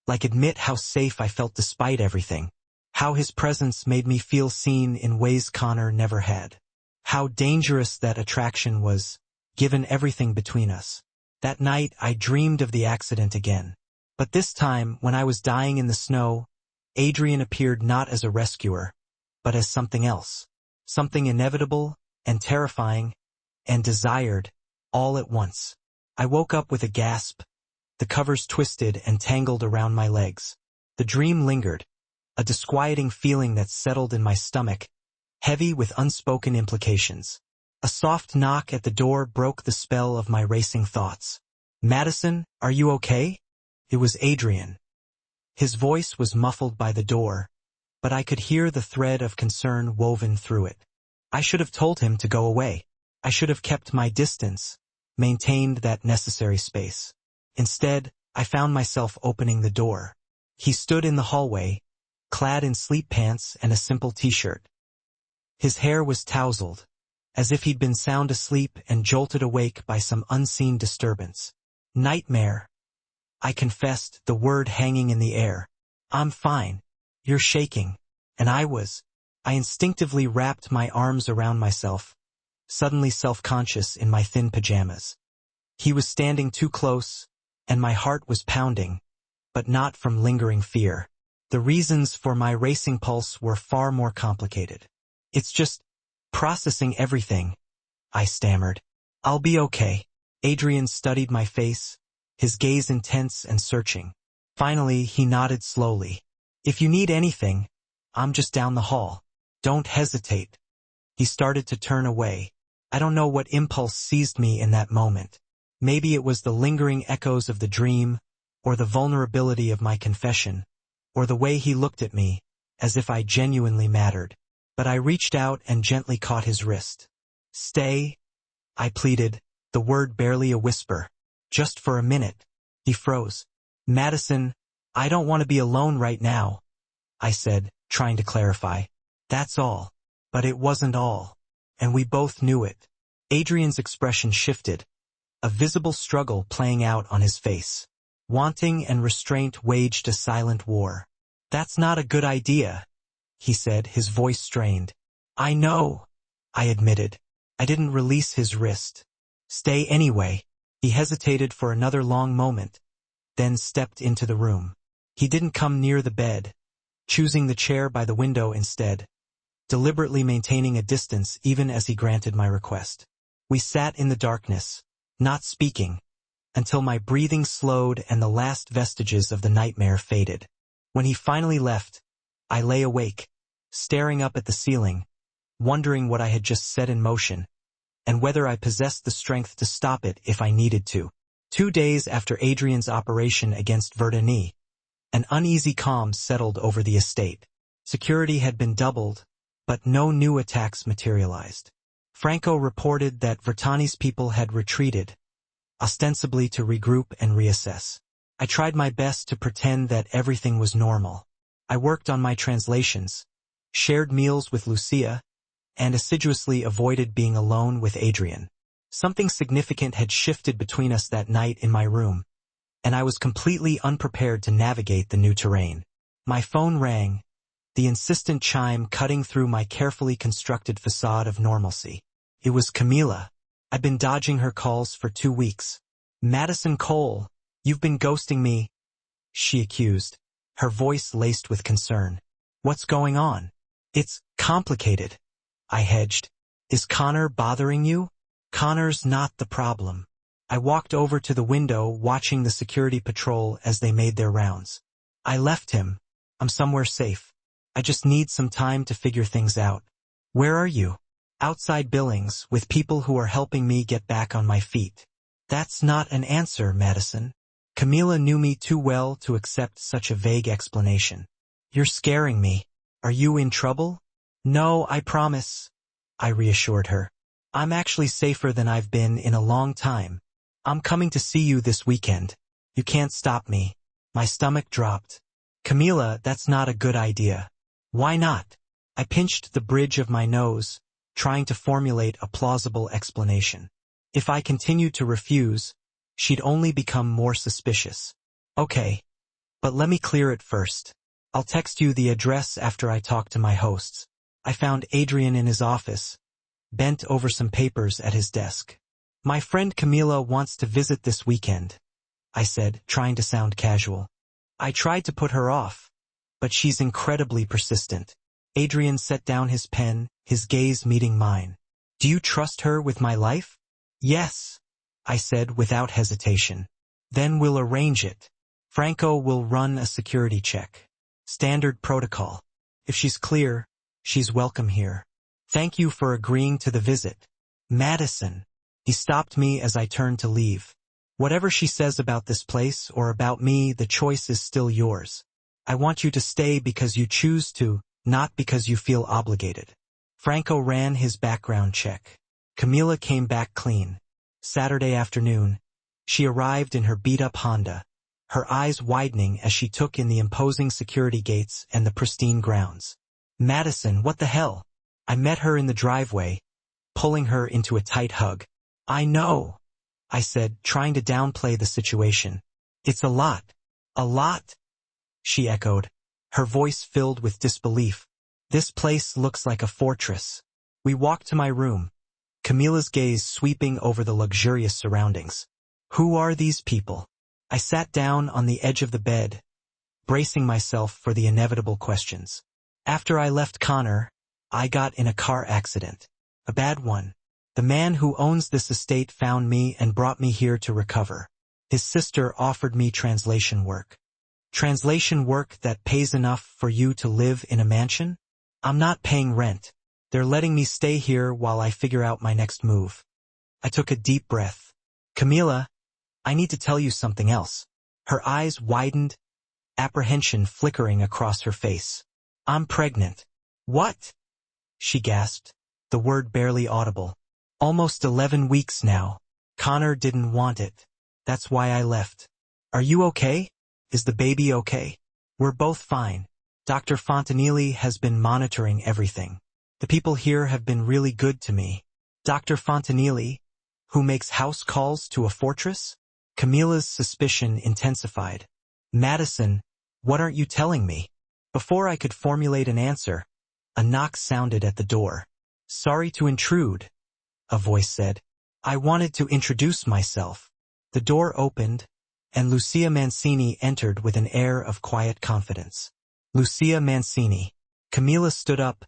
like admit how safe I felt despite everything. How his presence made me feel seen in ways Connor never had. How dangerous that attraction was, given everything between us. That night I dreamed of the accident again. But this time, when I was dying in the snow, Adrian appeared not as a rescuer, but as something else. Something inevitable, and terrifying, and desired, all at once. I woke up with a gasp, the covers twisted and tangled around my legs. The dream lingered, a disquieting feeling that settled in my stomach, heavy with unspoken implications. A soft knock at the door broke the spell of my racing thoughts. "Madison, are you okay?" It was Adrian. His voice was muffled by the door, but I could hear the thread of concern woven through it. I should have told him to go away. I should have kept my distance, maintained that necessary space. Instead, I found myself opening the door. He stood in the hallway, clad in sleep pants and a simple t-shirt. His hair was tousled, as if he'd been sound asleep and jolted awake by some unseen disturbance. "Nightmare," I confessed, the word hanging in the air. "I'm fine. You're shaking." And I was. I instinctively wrapped my arms around myself, suddenly self-conscious in my thin pajamas. He was standing too close, and my heart was pounding, but not from lingering fear. The reasons for my racing pulse were far more complicated. "It's just processing everything," I stammered. "I'll be okay." Adrian studied my face, his gaze intense and searching. Finally, he nodded slowly. "If you need anything, I'm just down the hall. Don't hesitate." He started to turn away. I don't know what impulse seized me in that moment. Maybe it was the lingering echoes of the dream, or the vulnerability of my confession, or the way he looked at me, as if I genuinely mattered. But I reached out and gently caught his wrist. "Stay," I pleaded, the word barely a whisper. "Just for a minute." He froze. Madison, I don't want to be alone right now, I said, trying to clarify. That's all. But it wasn't all. And we both knew it. Adrian's expression shifted, a visible struggle playing out on his face. Wanting and restraint waged a silent war. That's not a good idea, he said, his voice strained. I know, I admitted. I didn't release his wrist. Stay anyway. He hesitated for another long moment, then stepped into the room. He didn't come near the bed, choosing the chair by the window instead, deliberately maintaining a distance even as he granted my request. We sat in the darkness, not speaking, until my breathing slowed and the last vestiges of the nightmare faded. When he finally left, I lay awake, staring up at the ceiling, wondering what I had just set in motion, and whether I possessed the strength to stop it if I needed to. 2 days after Adrian's operation against Verdani, an uneasy calm settled over the estate. Security had been doubled, but no new attacks materialized. Franco reported that Verdani's people had retreated, ostensibly to regroup and reassess. I tried my best to pretend that everything was normal. I worked on my translations, shared meals with Lucia, and assiduously avoided being alone with Adrian. Something significant had shifted between us that night in my room, and I was completely unprepared to navigate the new terrain. My phone rang, the insistent chime cutting through my carefully constructed facade of normalcy. It was Camila. I'd been dodging her calls for 2 weeks. Madison Cole, you've been ghosting me, she accused, her voice laced with concern. What's going on? It's complicated, I hedged. Is Connor bothering you? Connor's not the problem. I walked over to the window watching the security patrol as they made their rounds. I left him. I'm somewhere safe. I just need some time to figure things out. Where are you? Outside Billings, with people who are helping me get back on my feet. That's not an answer, Madison. Camila knew me too well to accept such a vague explanation. You're scaring me. Are you in trouble? No, I promise, I reassured her. I'm actually safer than I've been in a long time. I'm coming to see you this weekend. You can't stop me. My stomach dropped. Camila, that's not a good idea. Why not? I pinched the bridge of my nose, trying to formulate a plausible explanation. If I continued to refuse, she'd only become more suspicious. Okay, but let me clear it first. I'll text you the address after I talk to my hosts. I found Adrian in his office, bent over some papers at his desk. My friend Camila wants to visit this weekend, I said, trying to sound casual. I tried to put her off, but she's incredibly persistent. Adrian set down his pen, his gaze meeting mine. Do you trust her with my life? Yes, I said without hesitation. Then we'll arrange it. Franco will run a security check. Standard protocol. If she's clear, she's welcome here. Thank you for agreeing to the visit. Madison. He stopped me as I turned to leave. Whatever she says about this place or about me, the choice is still yours. I want you to stay because you choose to, not because you feel obligated. Franco ran his background check. Camila came back clean. Saturday afternoon, she arrived in her beat-up Honda, her eyes widening as she took in the imposing security gates and the pristine grounds. Madison, what the hell? I met her in the driveway, pulling her into a tight hug. I know, I said, trying to downplay the situation. It's a lot. A lot? She echoed, her voice filled with disbelief. This place looks like a fortress. We walked to my room, Camila's gaze sweeping over the luxurious surroundings. Who are these people? I sat down on the edge of the bed, bracing myself for the inevitable questions. After I left Connor, I got in a car accident. A bad one. The man who owns this estate found me and brought me here to recover. His sister offered me translation work. Translation work that pays enough for you to live in a mansion? I'm not paying rent. They're letting me stay here while I figure out my next move. I took a deep breath. Camila, I need to tell you something else. Her eyes widened, apprehension flickering across her face. I'm pregnant. What? She gasped, the word barely audible. Almost 11 weeks now. Connor didn't want it. That's why I left. Are you okay? Is the baby okay? We're both fine. Dr. Fontanilli has been monitoring everything. The people here have been really good to me. Dr. Fontanilli, who makes house calls to a fortress? Camilla's suspicion intensified. Madison, what aren't you telling me? Before I could formulate an answer, a knock sounded at the door. Sorry to intrude, a voice said. I wanted to introduce myself. The door opened, and Lucia Mancini entered with an air of quiet confidence. Lucia Mancini. Camilla stood up,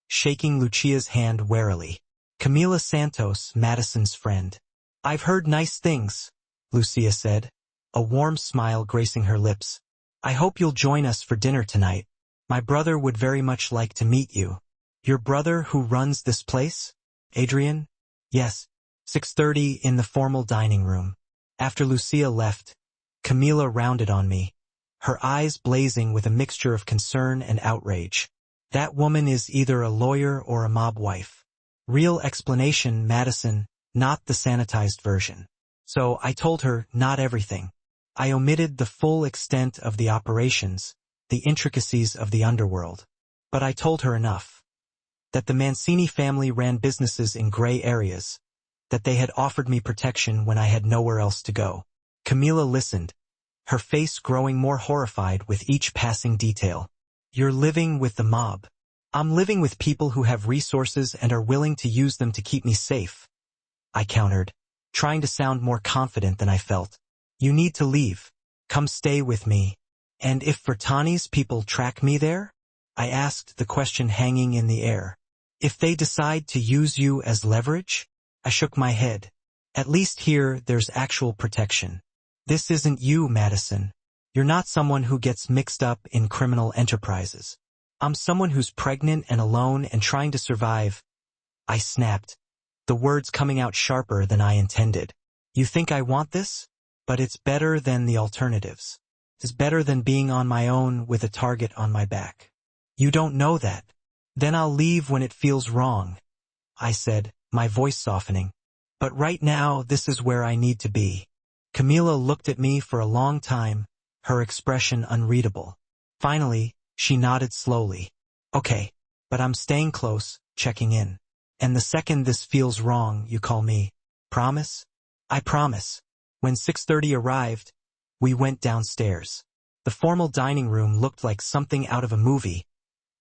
shaking Lucia's hand warily. Camilla Santos, Madison's friend. I've heard nice things, Lucia said, a warm smile gracing her lips. I hope you'll join us for dinner tonight. My brother would very much like to meet you. Your brother who runs this place? Adrian? Yes. 6:30 in the formal dining room. After Lucia left, Camilla rounded on me, her eyes blazing with a mixture of concern and outrage. That woman is either a lawyer or a mob wife. Real explanation, Madison, not the sanitized version. So I told her not everything. I omitted the full extent of the operations, the intricacies of the underworld. But I told her enough. That the Mancini family ran businesses in gray areas, that they had offered me protection when I had nowhere else to go. Camilla listened, her face growing more horrified with each passing detail. You're living with the mob. I'm living with people who have resources and are willing to use them to keep me safe, I countered, trying to sound more confident than I felt. You need to leave. Come stay with me. And if Fertani's people track me there? I asked, the question hanging in the air. If they decide to use you as leverage? I shook my head. At least here there's actual protection. This isn't you, Madison. You're not someone who gets mixed up in criminal enterprises. I'm someone who's pregnant and alone and trying to survive. I snapped, the words coming out sharper than I intended. You think I want this? But it's better than the alternatives. It's better than being on my own with a target on my back. You don't know that. Then I'll leave when it feels wrong, I said, my voice softening. But right now, this is where I need to be. Camilla looked at me for a long time, her expression unreadable. Finally, she nodded slowly. Okay, but I'm staying close, checking in. And the second this feels wrong, you call me. Promise? I promise. When 6:30 arrived, we went downstairs. The formal dining room looked like something out of a movie,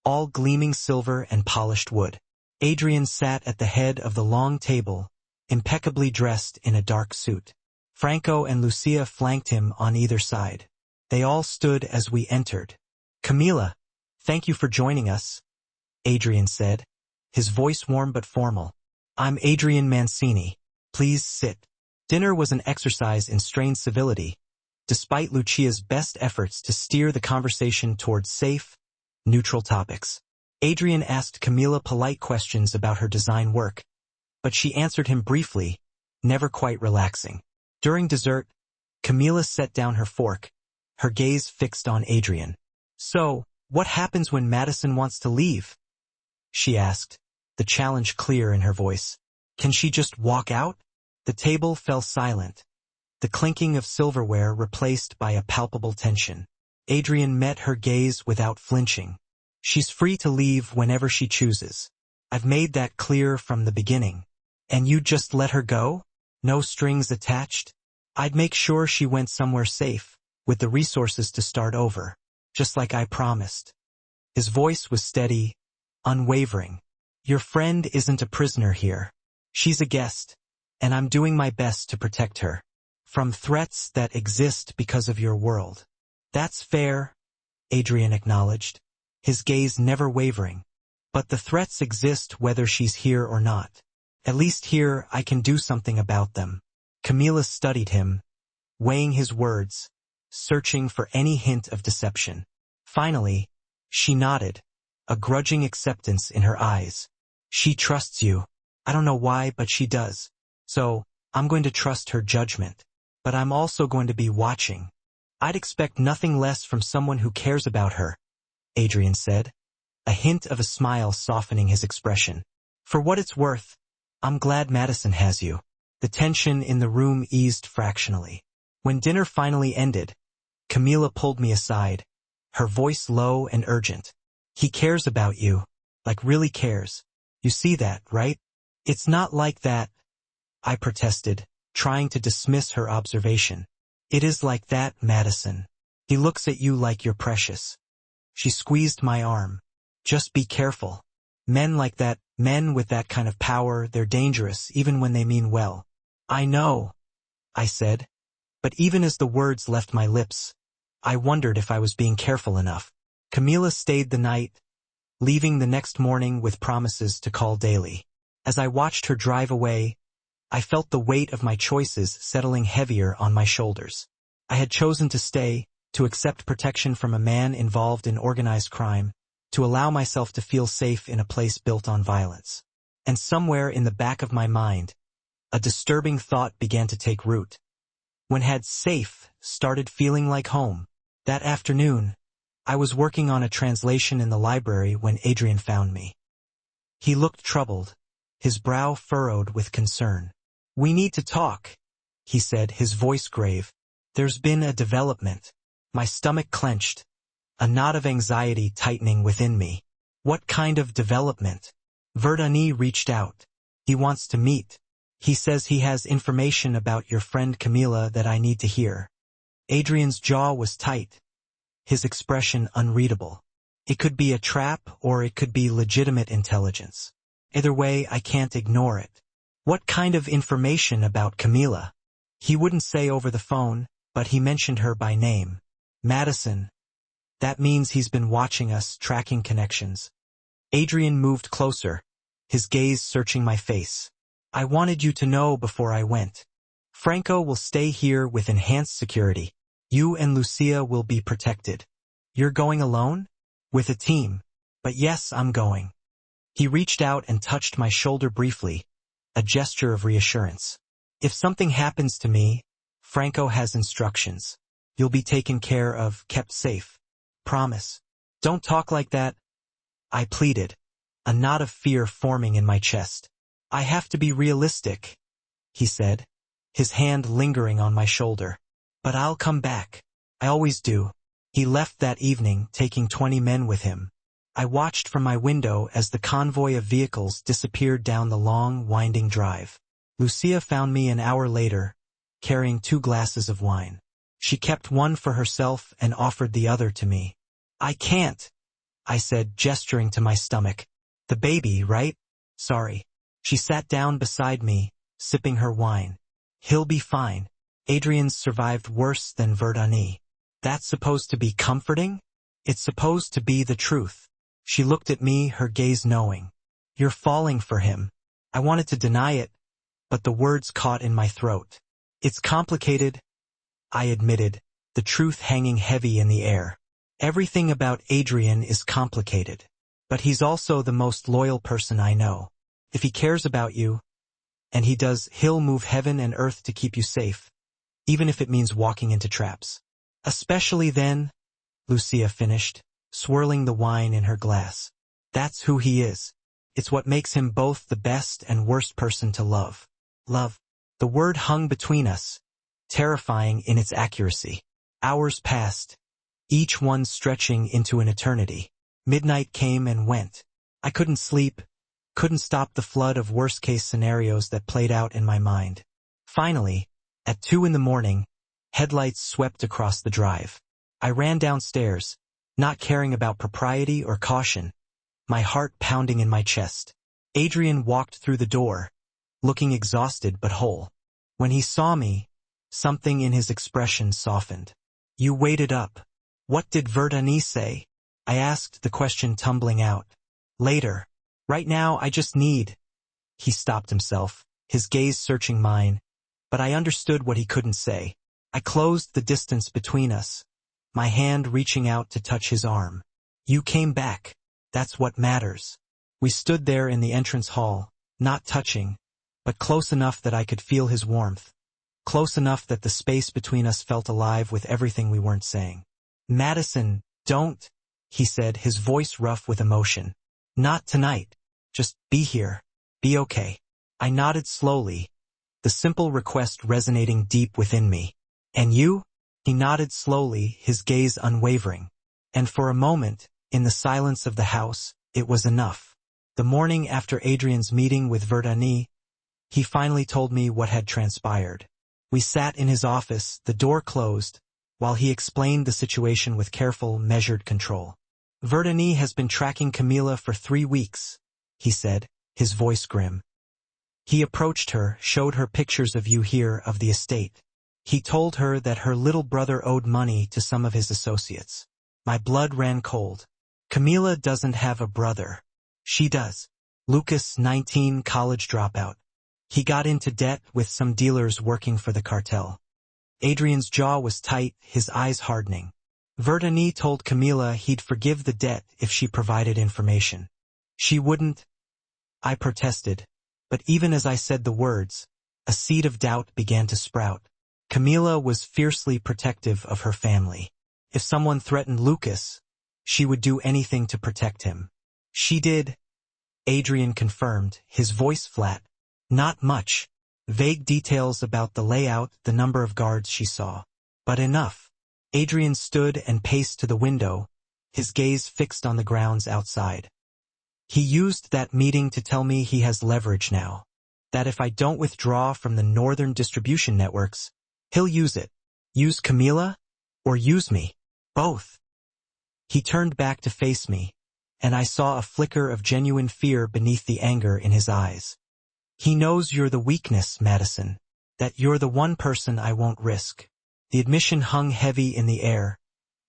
all gleaming silver and polished wood. Adrian sat at the head of the long table, impeccably dressed in a dark suit. Franco and Lucia flanked him on either side. They all stood as we entered. Camilla, thank you for joining us, Adrian said, his voice warm but formal. I'm Adrian Mancini. Please sit. Dinner was an exercise in strained civility, despite Lucia's best efforts to steer the conversation towards safe, neutral topics. Adrian asked Camilla polite questions about her design work, but she answered him briefly, never quite relaxing. During dessert, Camilla set down her fork, her gaze fixed on Adrian. So, what happens when Madison wants to leave? She asked, the challenge clear in her voice. Can she just walk out? The table fell silent, the clinking of silverware replaced by a palpable tension. Adrian met her gaze without flinching. She's free to leave whenever she chooses. I've made that clear from the beginning. And you just let her go? No strings attached? I'd make sure she went somewhere safe, with the resources to start over, just like I promised. His voice was steady, unwavering. Your friend isn't a prisoner here. She's a guest, and I'm doing my best to protect her from threats that exist because of your world. That's fair, Adrian acknowledged, his gaze never wavering. But the threats exist whether she's here or not. At least here I can do something about them. Camilla studied him, weighing his words, searching for any hint of deception. Finally, she nodded, a grudging acceptance in her eyes. She trusts you. I don't know why, but she does. So, I'm going to trust her judgment. But I'm also going to be watching. I'd expect nothing less from someone who cares about her, Adrian said, a hint of a smile softening his expression. For what it's worth, I'm glad Madison has you. The tension in the room eased fractionally. When dinner finally ended, Camila pulled me aside, her voice low and urgent. He cares about you. Like really cares. You see that, right? It's not like that, I protested, trying to dismiss her observation. It is like that, Madison. He looks at you like you're precious. She squeezed my arm. Just be careful. Men like that, men with that kind of power, they're dangerous, even when they mean well. I know, I said. But even as the words left my lips, I wondered if I was being careful enough. Camila stayed the night, leaving the next morning with promises to call daily. As I watched her drive away, I felt the weight of my choices settling heavier on my shoulders. I had chosen to stay, to accept protection from a man involved in organized crime, to allow myself to feel safe in a place built on violence. And somewhere in the back of my mind, a disturbing thought began to take root. When had safe started feeling like home? That afternoon, I was working on a translation in the library when Adrian found me. He looked troubled, his brow furrowed with concern. We need to talk, he said, his voice grave. There's been a development. My stomach clenched, a knot of anxiety tightening within me. What kind of development? Verdani reached out. He wants to meet. He says he has information about your friend Camila that I need to hear. Adrian's jaw was tight, his expression unreadable. It could be a trap or it could be legitimate intelligence. Either way, I can't ignore it. What kind of information about Camila? He wouldn't say over the phone, but he mentioned her by name. Madison. That means he's been watching us, tracking connections. Adrian moved closer, his gaze searching my face. I wanted you to know before I went. Franco will stay here with enhanced security. You and Lucia will be protected. You're going alone? With a team. But yes, I'm going. He reached out and touched my shoulder briefly, a gesture of reassurance. If something happens to me, Franco has instructions. You'll be taken care of, kept safe. Promise. Don't talk like that, I pleaded, a knot of fear forming in my chest. I have to be realistic, he said, his hand lingering on my shoulder. But I'll come back. I always do. He left that evening, taking 20 men with him. I watched from my window as the convoy of vehicles disappeared down the long, winding drive. Lucia found me an hour later, carrying 2 glasses of wine. She kept one for herself and offered the other to me. I can't, I said, gesturing to my stomach. The baby, right? Sorry. She sat down beside me, sipping her wine. He'll be fine. Adrian's survived worse than Verdani. That's supposed to be comforting? It's supposed to be the truth. She looked at me, her gaze knowing. You're falling for him. I wanted to deny it, but the words caught in my throat. It's complicated, I admitted, the truth hanging heavy in the air. Everything about Adrian is complicated. But he's also the most loyal person I know. If he cares about you, and he does, he'll move heaven and earth to keep you safe, even if it means walking into traps. Especially then, Lucia finished, swirling the wine in her glass. That's who he is. It's what makes him both the best and worst person to love. Love. The word hung between us, terrifying in its accuracy. Hours passed, each one stretching into an eternity. Midnight came and went. I couldn't sleep, couldn't stop the flood of worst-case scenarios that played out in my mind. Finally, at 2 in the morning, headlights swept across the drive. I ran downstairs, not caring about propriety or caution, my heart pounding in my chest. Adrian walked through the door, looking exhausted but whole. When he saw me, something in his expression softened. You waited up. What did Verdani say? I asked, the question tumbling out. Later. Right now I just need... He stopped himself, his gaze searching mine, but I understood what he couldn't say. I closed the distance between us, my hand reaching out to touch his arm. You came back. That's what matters. We stood there in the entrance hall, not touching, but close enough that I could feel his warmth. Close enough that the space between us felt alive with everything we weren't saying. Madison, don't, he said, his voice rough with emotion. Not tonight. Just be here. Be okay. I nodded slowly, the simple request resonating deep within me. And you? He nodded slowly, his gaze unwavering. And for a moment, in the silence of the house, it was enough. The morning after Adrian's meeting with Verdani, he finally told me what had transpired. We sat in his office, the door closed, while he explained the situation with careful, measured control. Verdani has been tracking Camila for 3 weeks, he said, his voice grim. He approached her, showed her pictures of you here of the estate. He told her that her little brother owed money to some of his associates. My blood ran cold. Camila doesn't have a brother. She does. Lucas, 19, college dropout. He got into debt with some dealers working for the cartel. Adrian's jaw was tight, his eyes hardening. Verdani told Camila he'd forgive the debt if she provided information. She wouldn't. I protested, but even as I said the words, a seed of doubt began to sprout. Camila was fiercely protective of her family. If someone threatened Lucas, she would do anything to protect him. She did. Adrian confirmed, his voice flat. Not much. Vague details about the layout, the number of guards she saw. But enough. Adrian stood and paced to the window, his gaze fixed on the grounds outside. He used that meeting to tell me he has leverage now. That if I don't withdraw from the northern distribution networks, he'll use it. Use Camila? Or use me? Both. He turned back to face me, and I saw a flicker of genuine fear beneath the anger in his eyes. He knows you're the weakness, Madison. That you're the one person I won't risk. The admission hung heavy in the air,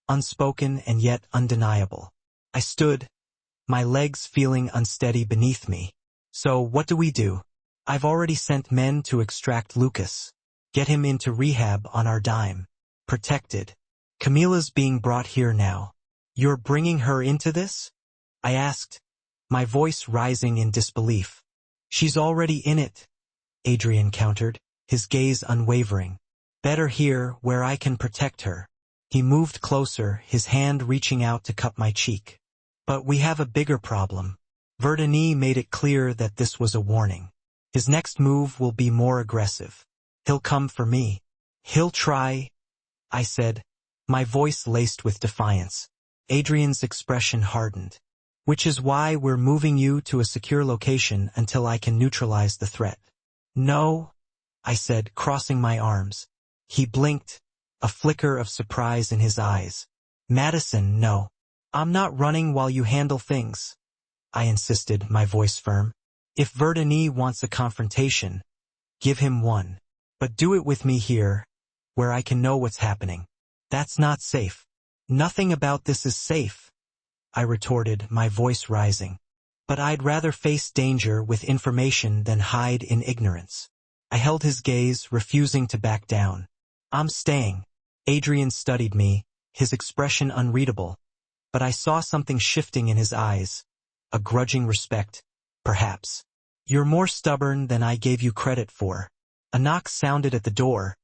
unspoken and yet undeniable. I stood, my legs feeling unsteady beneath me. So what do we do? I've already sent men to extract Lucas. Get him into rehab on our dime. Protected. Camila's being brought here now. You're bringing her into this? I asked, my voice rising in disbelief. She's already in it, Adrian countered, his gaze unwavering. Better here, where I can protect her. He moved closer, his hand reaching out to cup my cheek. But we have a bigger problem. Verdani made it clear that this was a warning. His next move will be more aggressive. He'll come for me. He'll try, I said, my voice laced with defiance. Adrian's expression hardened. Which is why we're moving you to a secure location until I can neutralize the threat. No, I said, crossing my arms. He blinked, a flicker of surprise in his eyes. Madison, no. I'm not running while you handle things, I insisted, my voice firm. If Verdani wants a confrontation, give him one. But do it with me here, where I can know what's happening. That's not safe. Nothing about this is safe, I retorted, my voice rising. But I'd rather face danger with information than hide in ignorance. I held his gaze, refusing to back down. I'm staying. Adrian studied me, his expression unreadable. But I saw something shifting in his eyes. A grudging respect, perhaps. You're more stubborn than I gave you credit for. A knock sounded at the door,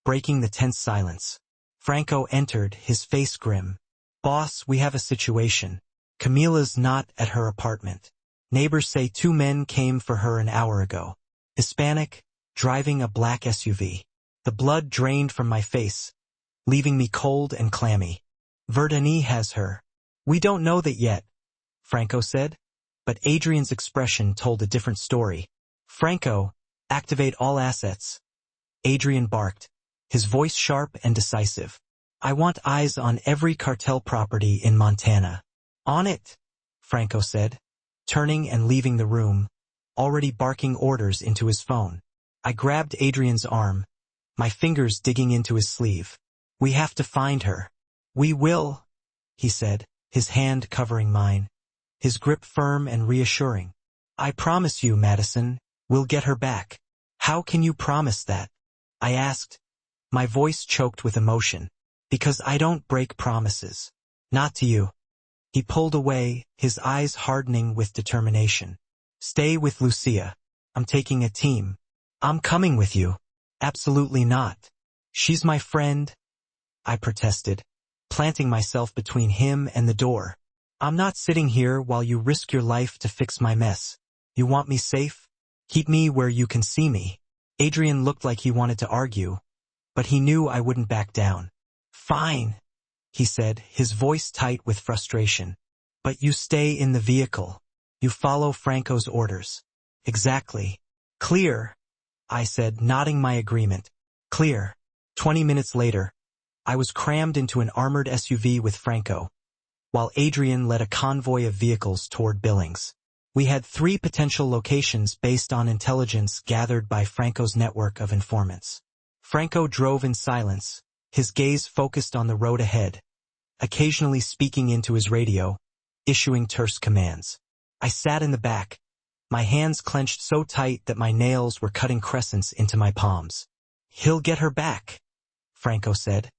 breaking the tense silence. Franco entered, his face grim. Boss, we have a situation. Camila's not at her apartment. Neighbors say 2 men came for her an hour ago. Hispanic, driving a black SUV. The blood drained from my face, leaving me cold and clammy. Verdani has her. We don't know that yet, Franco said. But Adrian's expression told a different story. Franco, activate all assets. Adrian barked, his voice sharp and decisive. I want eyes on every cartel property in Montana. On it, Franco said, turning and leaving the room, already barking orders into his phone. I grabbed Adrian's arm, my fingers digging into his sleeve. We have to find her. We will, he said, his hand covering mine, his grip firm and reassuring. I promise you, Madison, we'll get her back. How can you promise that? I asked, my voice choked with emotion. Because I don't break promises. Not to you. He pulled away, his eyes hardening with determination. Stay with Lucia. I'm taking a team. I'm coming with you. Absolutely not. She's my friend, I protested, planting myself between him and the door. I'm not sitting here while you risk your life to fix my mess. You want me safe? Keep me where you can see me. Adrian looked like he wanted to argue, but he knew I wouldn't back down. Fine, he said, his voice tight with frustration. But you stay in the vehicle. You follow Franco's orders. Exactly. Clear, I said, nodding my agreement. Clear. 20 minutes later, I was crammed into an armored SUV with Franco, while Adrian led a convoy of vehicles toward Billings. We had 3 potential locations based on intelligence gathered by Franco's network of informants. Franco drove in silence, his gaze focused on the road ahead, occasionally speaking into his radio, issuing terse commands. I sat in the back, my hands clenched so tight that my nails were cutting crescents into my palms. He'll get her back, Franco said,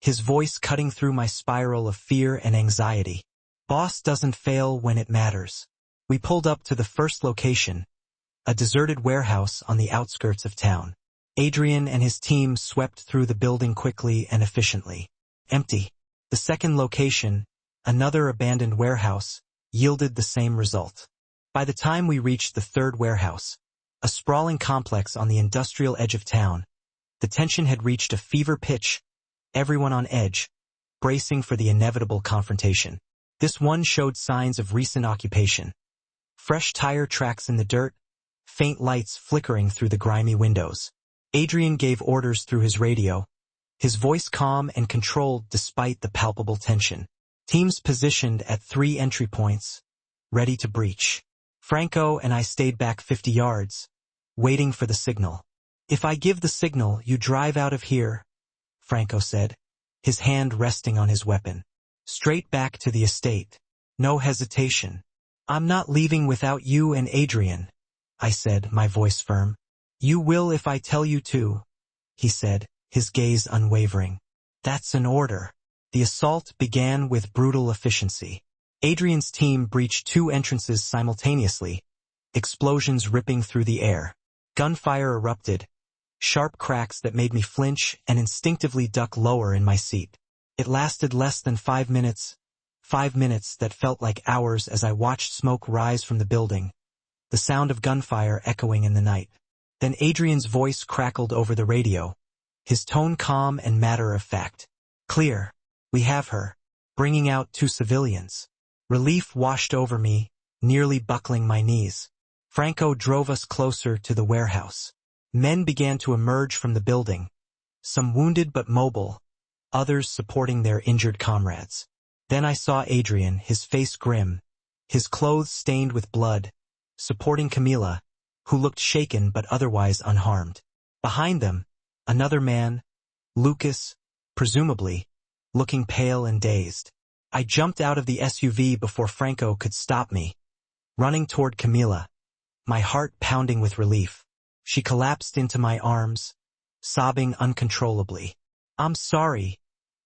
his voice cutting through my spiral of fear and anxiety. Boss doesn't fail when it matters. We pulled up to the first location, a deserted warehouse on the outskirts of town. Adrian and his team swept through the building quickly and efficiently. Empty. The second location, another abandoned warehouse, yielded the same result. By the time we reached the third warehouse, a sprawling complex on the industrial edge of town, the tension had reached a fever pitch, everyone on edge, bracing for the inevitable confrontation. This one showed signs of recent occupation. Fresh tire tracks in the dirt, faint lights flickering through the grimy windows. Adrian gave orders through his radio, his voice calm and controlled despite the palpable tension. Teams positioned at 3 entry points, ready to breach. Franco and I stayed back 50 yards, waiting for the signal. If I give the signal, you drive out of here, Franco said, his hand resting on his weapon. Straight back to the estate. No hesitation. I'm not leaving without you and Adrian, I said, my voice firm. You will if I tell you to, he said, his gaze unwavering. That's an order. The assault began with brutal efficiency. Adrian's team breached 2 entrances simultaneously, explosions ripping through the air. Gunfire erupted, sharp cracks that made me flinch and instinctively duck lower in my seat. It lasted less than 5 minutes, 5 minutes that felt like hours as I watched smoke rise from the building, the sound of gunfire echoing in the night. Then Adrian's voice crackled over the radio, his tone calm and matter-of-fact. Clear. We have her. Bringing out 2 civilians. Relief washed over me, nearly buckling my knees. Franco drove us closer to the warehouse. Men began to emerge from the building, some wounded but mobile, others supporting their injured comrades. Then I saw Adrian, his face grim, his clothes stained with blood, supporting Camila, who looked shaken but otherwise unharmed. Behind them, another man, Lucas, presumably, looking pale and dazed. I jumped out of the SUV before Franco could stop me, running toward Camila, my heart pounding with relief. She collapsed into my arms, sobbing uncontrollably. I'm sorry,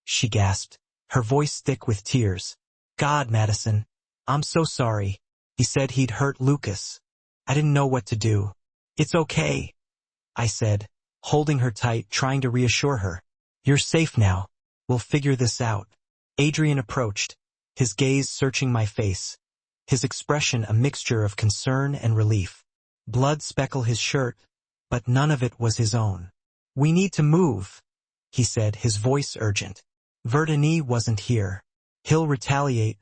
she gasped, her voice thick with tears. God, Madison, I'm so sorry. He said he'd hurt Lucas. I didn't know what to do. It's okay, I said, holding her tight, trying to reassure her. You're safe now. We'll figure this out. Adrian approached, his gaze searching my face, his expression a mixture of concern and relief. Blood speckled his shirt, but none of it was his own. We need to move, he said, his voice urgent. Verdini wasn't here. He'll retaliate,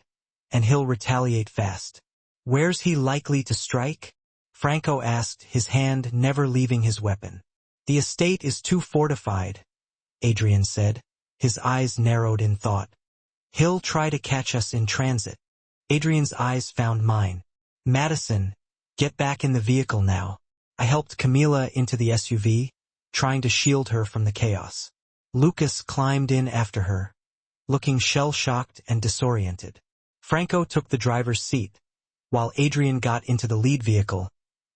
and he'll retaliate fast. Where's he likely to strike? Franco asked, his hand never leaving his weapon. The estate is too fortified, Adrian said, his eyes narrowed in thought. He'll try to catch us in transit. Adrian's eyes found mine. Madison, get back in the vehicle now. I helped Camila into the SUV, trying to shield her from the chaos. Lucas climbed in after her, looking shell-shocked and disoriented. Franco took the driver's seat, while Adrian got into the lead vehicle,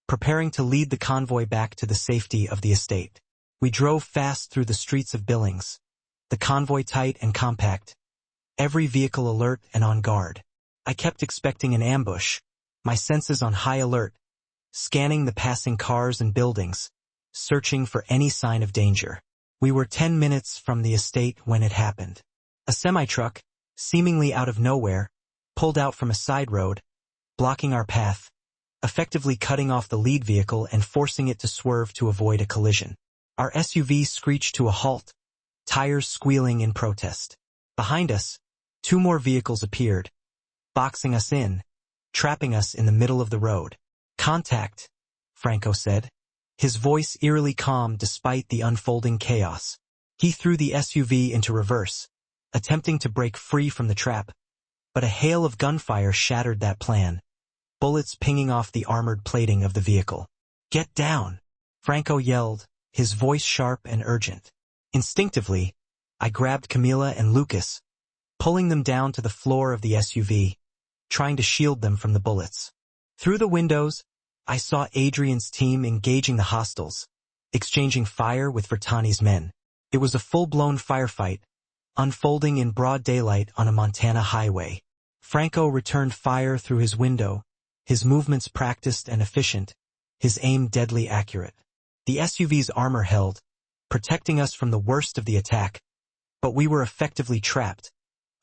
preparing to lead the convoy back to the safety of the estate. We drove fast through the streets of Billings, the convoy tight and compact, every vehicle alert and on guard. I kept expecting an ambush, my senses on high alert, scanning the passing cars and buildings, searching for any sign of danger. We were 10 minutes from the estate when it happened. A semi-truck, seemingly out of nowhere, pulled out from a side road, blocking our path, effectively cutting off the lead vehicle and forcing it to swerve to avoid a collision. Our SUV screeched to a halt, tires squealing in protest. Behind us, 2 more vehicles appeared, boxing us in, trapping us in the middle of the road. "Contact," Franco said, his voice eerily calm despite the unfolding chaos. He threw the SUV into reverse, attempting to break free from the trap, but a hail of gunfire shattered that plan, bullets pinging off the armored plating of the vehicle. "Get down," Franco yelled, his voice sharp and urgent. Instinctively, I grabbed Camila and Lucas, pulling them down to the floor of the SUV, trying to shield them from the bullets. Through the windows, I saw Adrian's team engaging the hostiles, exchanging fire with Vertani's men. It was a full-blown firefight, unfolding in broad daylight on a Montana highway. Franco returned fire through his window, his movements practiced and efficient, his aim deadly accurate. The SUV's armor held, protecting us from the worst of the attack, but we were effectively trapped,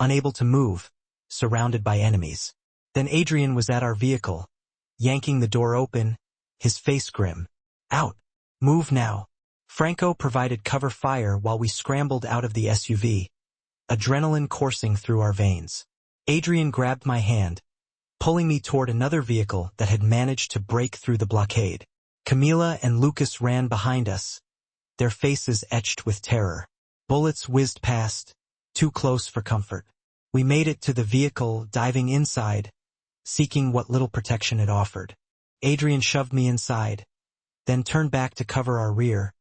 unable to move, surrounded by enemies. Then Adrian was at our vehicle, yanking the door open, his face grim. "Out! Move now!" Franco provided cover fire while we scrambled out of the SUV, adrenaline coursing through our veins. Adrian grabbed my hand, pulling me toward another vehicle that had managed to break through the blockade. Camila and Lucas ran behind us, their faces etched with terror. Bullets whizzed past, too close for comfort. We made it to the vehicle, diving inside, seeking what little protection it offered. Adrian shoved me inside, then turned back to cover our rear,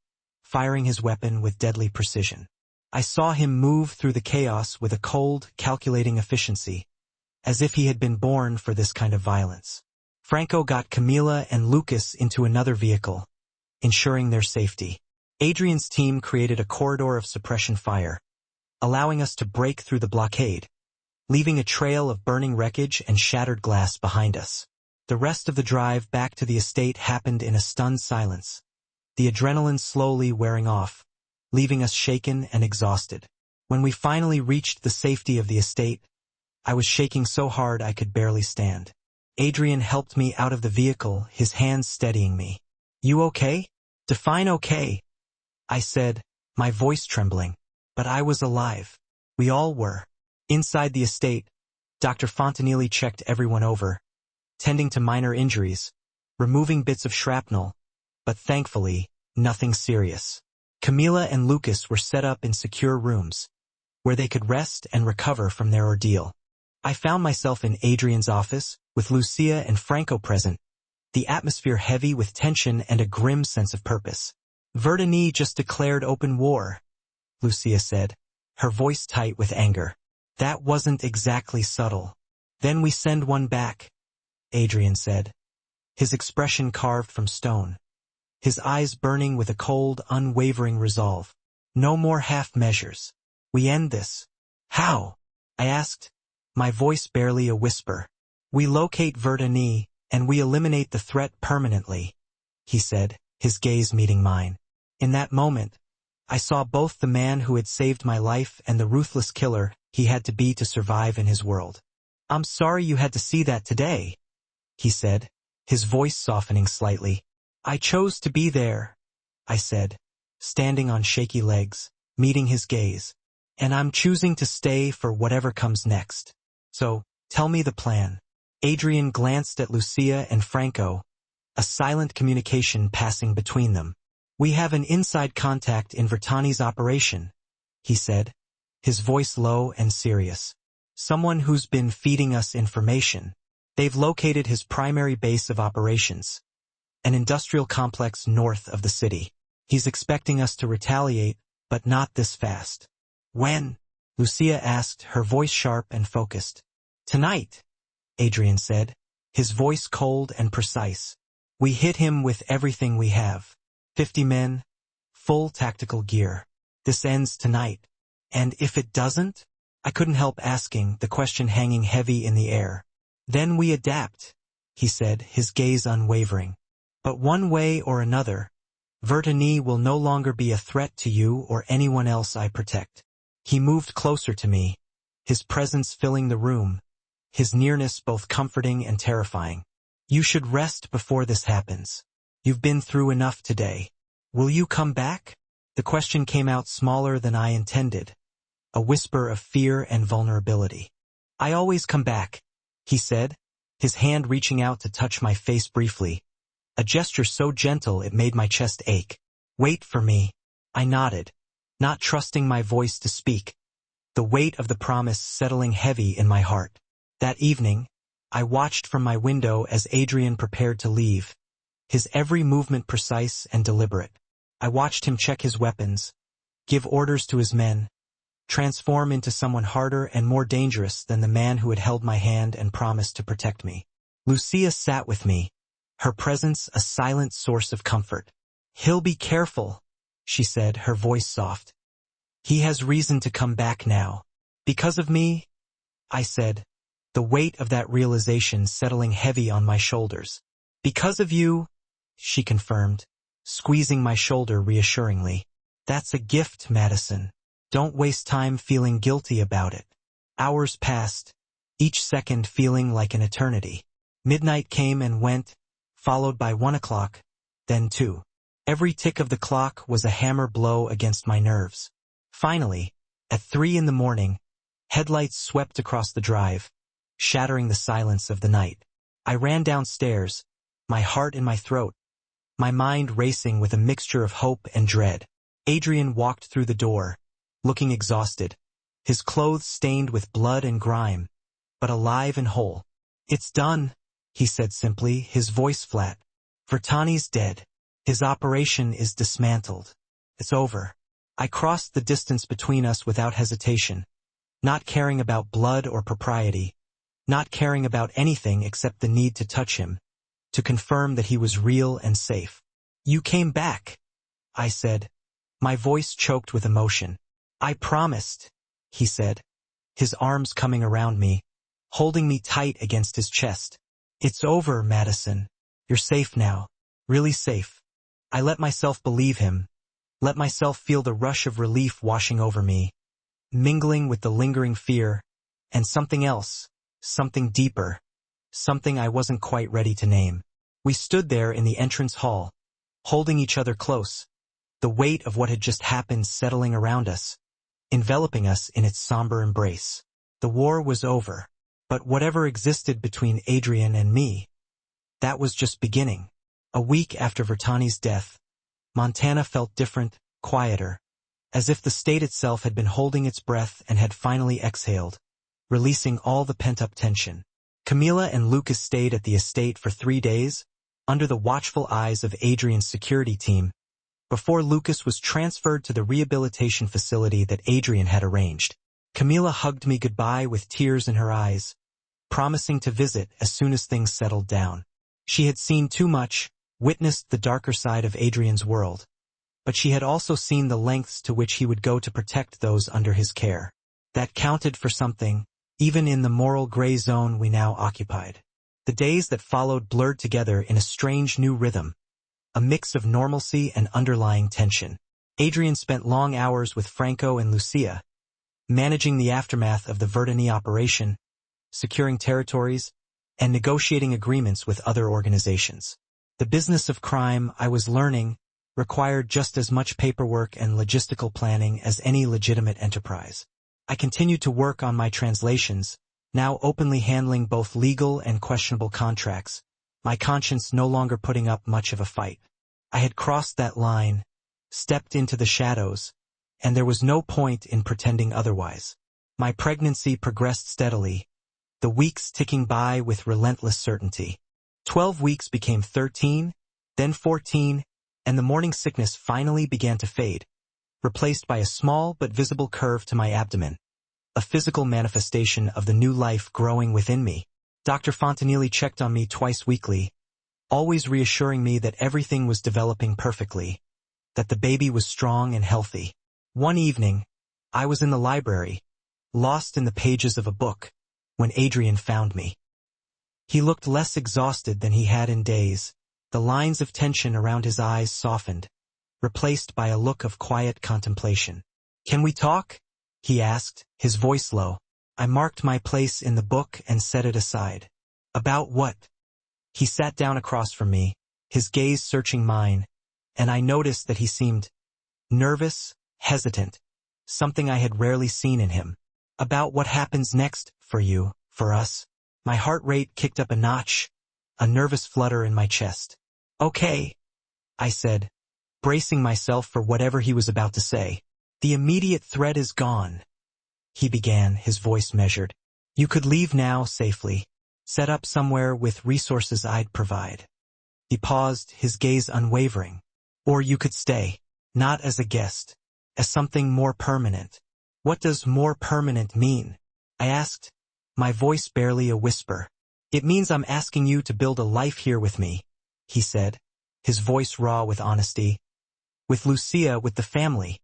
firing his weapon with deadly precision. I saw him move through the chaos with a cold, calculating efficiency, as if he had been born for this kind of violence. Franco got Camila and Lucas into another vehicle, ensuring their safety. Adrian's team created a corridor of suppression fire, allowing us to break through the blockade, leaving a trail of burning wreckage and shattered glass behind us. The rest of the drive back to the estate happened in a stunned silence, the adrenaline slowly wearing off, leaving us shaken and exhausted. When we finally reached the safety of the estate, I was shaking so hard I could barely stand. Adrian helped me out of the vehicle, his hands steadying me. "You okay?" "Define okay," I said, my voice trembling. But I was alive. We all were. Inside the estate, Dr. Fontanilli checked everyone over, tending to minor injuries, removing bits of shrapnel, but thankfully, nothing serious. Camila and Lucas were set up in secure rooms, where they could rest and recover from their ordeal. I found myself in Adrian's office, with Lucia and Franco present, the atmosphere heavy with tension and a grim sense of purpose. "Vertani just declared open war," Lucia said, her voice tight with anger. "That wasn't exactly subtle." "Then we send one back," Adrian said, his expression carved from stone, his eyes burning with a cold, unwavering resolve. "No more half measures. We end this." "How?" I asked, my voice barely a whisper. "We locate Vertani, and we eliminate the threat permanently," he said, his gaze meeting mine. In that moment, I saw both the man who had saved my life and the ruthless killer he had to be to survive in his world. "I'm sorry you had to see that today," he said, his voice softening slightly. "I chose to be there," I said, standing on shaky legs, meeting his gaze. "And I'm choosing to stay for whatever comes next. So, tell me the plan." Adrian glanced at Lucia and Franco, a silent communication passing between them. "We have an inside contact in Vertani's operation," he said, his voice low and serious. "Someone who's been feeding us information. They've located his primary base of operations, an industrial complex north of the city. He's expecting us to retaliate, but not this fast." "When?" Lucia asked, her voice sharp and focused. "Tonight," Adrian said, his voice cold and precise. "We hit him with everything we have. 50 men, full tactical gear. This ends tonight. And if it doesn't?" I couldn't help asking, the question hanging heavy in the air. "Then we adapt," he said, his gaze unwavering. "But one way or another, Vertani will no longer be a threat to you or anyone else I protect." He moved closer to me, his presence filling the room, his nearness both comforting and terrifying. "You should rest before this happens. You've been through enough today. Will you come back?" The question came out smaller than I intended, a whisper of fear and vulnerability. "I always come back," he said, his hand reaching out to touch my face briefly, a gesture so gentle it made my chest ache. "Wait for me." I nodded, not trusting my voice to speak, the weight of the promise settling heavy in my heart. That evening, I watched from my window as Adrian prepared to leave, his every movement precise and deliberate. I watched him check his weapons, give orders to his men, transform into someone harder and more dangerous than the man who had held my hand and promised to protect me. Lucia sat with me, her presence a silent source of comfort. "He'll be careful," she said, her voice soft. "He has reason to come back now." "Because of me?" I said, the weight of that realization settling heavy on my shoulders. "Because of you," she confirmed, squeezing my shoulder reassuringly. "That's a gift, Madison. Don't waste time feeling guilty about it." Hours passed, each second feeling like an eternity. Midnight came and went, followed by 1 o'clock, then 2. Every tick of the clock was a hammer blow against my nerves. Finally, at 3 in the morning, headlights swept across the drive, shattering the silence of the night. I ran downstairs, my heart in my throat, my mind racing with a mixture of hope and dread. Adrian walked through the door, looking exhausted, his clothes stained with blood and grime, but alive and whole. "It's done," he said simply, his voice flat. "Vertani's dead. His operation is dismantled. It's over." I crossed the distance between us without hesitation, not caring about blood or propriety, not caring about anything except the need to touch him, to confirm that he was real and safe. "You came back," I said, my voice choked with emotion. "I promised," he said, his arms coming around me, holding me tight against his chest. "It's over, Madison. You're safe now. Really safe." I let myself believe him, let myself feel the rush of relief washing over me, mingling with the lingering fear, and something else, something deeper, something I wasn't quite ready to name. We stood there in the entrance hall, holding each other close, the weight of what had just happened settling around us, enveloping us in its somber embrace. The war was over, but whatever existed between Adrian and me, that was just beginning. A week after Vertani's death, Montana felt different, quieter, as if the state itself had been holding its breath and had finally exhaled, releasing all the pent-up tension. Camila and Lucas stayed at the estate for 3 days, under the watchful eyes of Adrian's security team, before Lucas was transferred to the rehabilitation facility that Adrian had arranged. Camila hugged me goodbye with tears in her eyes, promising to visit as soon as things settled down. She had seen too much, witnessed the darker side of Adrian's world, but she had also seen the lengths to which he would go to protect those under his care. That counted for something, even in the moral gray zone we now occupied. The days that followed blurred together in a strange new rhythm, a mix of normalcy and underlying tension. Adrian spent long hours with Franco and Lucia, managing the aftermath of the Vertani operation, securing territories, and negotiating agreements with other organizations. The business of crime, I was learning, required just as much paperwork and logistical planning as any legitimate enterprise. I continued to work on my translations, now openly handling both legal and questionable contracts, my conscience no longer putting up much of a fight. I had crossed that line, stepped into the shadows, and there was no point in pretending otherwise. My pregnancy progressed steadily, the weeks ticking by with relentless certainty. 12 weeks became 13, then 14, and the morning sickness finally began to fade, replaced by a small but visible curve to my abdomen, a physical manifestation of the new life growing within me. Dr. Fontanilli checked on me twice weekly, always reassuring me that everything was developing perfectly, that the baby was strong and healthy. One evening, I was in the library, lost in the pages of a book, when Adrian found me. He looked less exhausted than he had in days, the lines of tension around his eyes softened, replaced by a look of quiet contemplation. "Can we talk?" he asked, his voice low. I marked my place in the book and set it aside. "About what?" He sat down across from me, his gaze searching mine, and I noticed that he seemed nervous, hesitant, something I had rarely seen in him. About what happens next, for you, for us. My heart rate kicked up a notch, a nervous flutter in my chest. Okay, I said, bracing myself for whatever he was about to say. The immediate threat is gone, he began, his voice measured. You could leave now safely, set up somewhere with resources I'd provide. He paused, his gaze unwavering. Or you could stay, not as a guest, as something more permanent. What does more permanent mean? I asked, my voice barely a whisper. It means I'm asking you to build a life here with me, he said, his voice raw with honesty. With Lucia, with the family.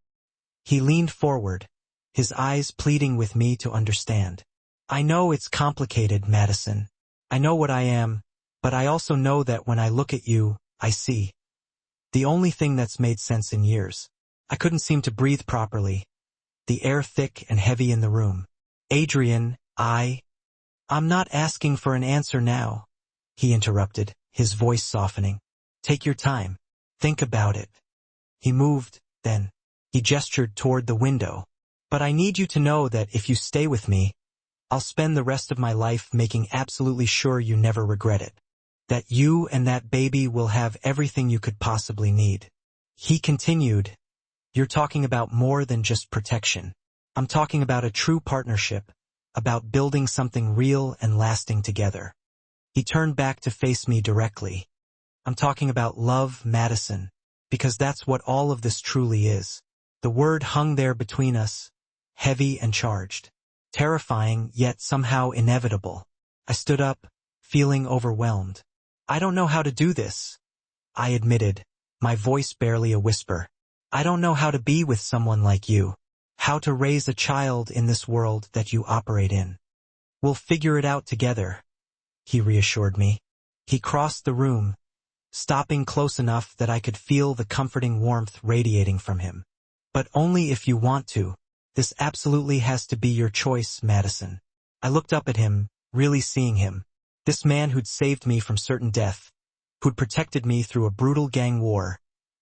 He leaned forward, his eyes pleading with me to understand. I know it's complicated, Madison. I know what I am, but I also know that when I look at you, I see. The only thing that's made sense in years. I couldn't seem to breathe properly. The air thick and heavy in the room. Adrian, I'm not asking for an answer now, he interrupted, his voice softening. Take your time. Think about it. He moved, then. He gestured toward the window. But I need you to know that if you stay with me, I'll spend the rest of my life making absolutely sure you never regret it. That you and that baby will have everything you could possibly need. He continued, you're talking about more than just protection. I'm talking about a true partnership, about building something real and lasting together. He turned back to face me directly. I'm talking about love, Madison, because that's what all of this truly is. The word hung there between us, heavy and charged. Terrifying, yet somehow inevitable. I stood up, feeling overwhelmed. I don't know how to do this, I admitted, my voice barely a whisper. I don't know how to be with someone like you, how to raise a child in this world that you operate in. We'll figure it out together, he reassured me. He crossed the room, stopping close enough that I could feel the comforting warmth radiating from him. But only if you want to. This absolutely has to be your choice, Madison. I looked up at him, really seeing him. This man who'd saved me from certain death, who'd protected me through a brutal gang war,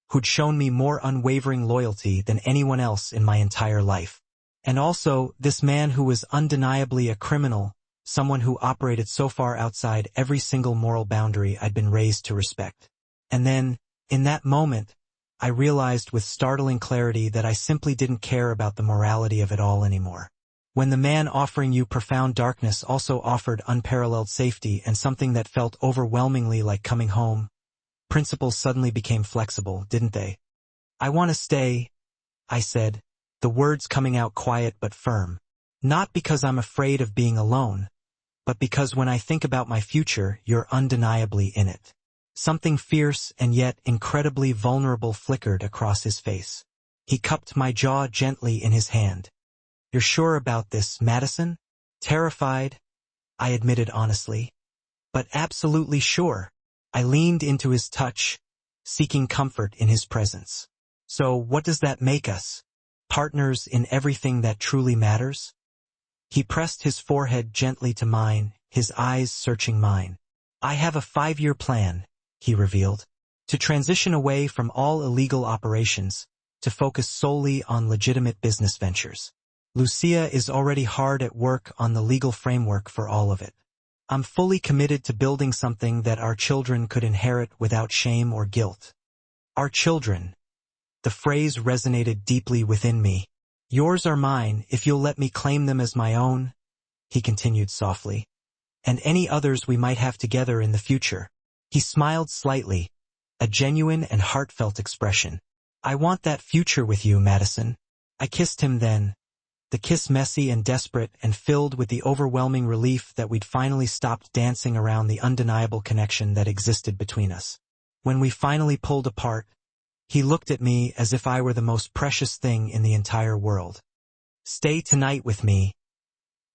who'd shown me more unwavering loyalty than anyone else in my entire life. And also, this man who was undeniably a criminal, someone who operated so far outside every single moral boundary I'd been raised to respect. And then, in that moment, I realized with startling clarity that I simply didn't care about the morality of it all anymore. When the man offering you profound darkness also offered unparalleled safety and something that felt overwhelmingly like coming home, principles suddenly became flexible, didn't they? I want to stay, I said, the words coming out quiet but firm. Not because I'm afraid of being alone, but because when I think about my future, you're undeniably in it. Something fierce and yet incredibly vulnerable flickered across his face. He cupped my jaw gently in his hand. You're sure about this, Madison? Terrified, I admitted honestly. But absolutely sure. I leaned into his touch, seeking comfort in his presence. So what does that make us? Partners in everything that truly matters? He pressed his forehead gently to mine, his eyes searching mine. I have a 5-year plan, he revealed, to transition away from all illegal operations, to focus solely on legitimate business ventures. Lucia is already hard at work on the legal framework for all of it. I'm fully committed to building something that our children could inherit without shame or guilt. Our children. The phrase resonated deeply within me. Yours are mine if you'll let me claim them as my own, he continued softly. And any others we might have together in the future. He smiled slightly, a genuine and heartfelt expression. I want that future with you, Madison. I kissed him then. The kiss messy and desperate and filled with the overwhelming relief that we'd finally stopped dancing around the undeniable connection that existed between us. When we finally pulled apart, he looked at me as if I were the most precious thing in the entire world. Stay tonight with me,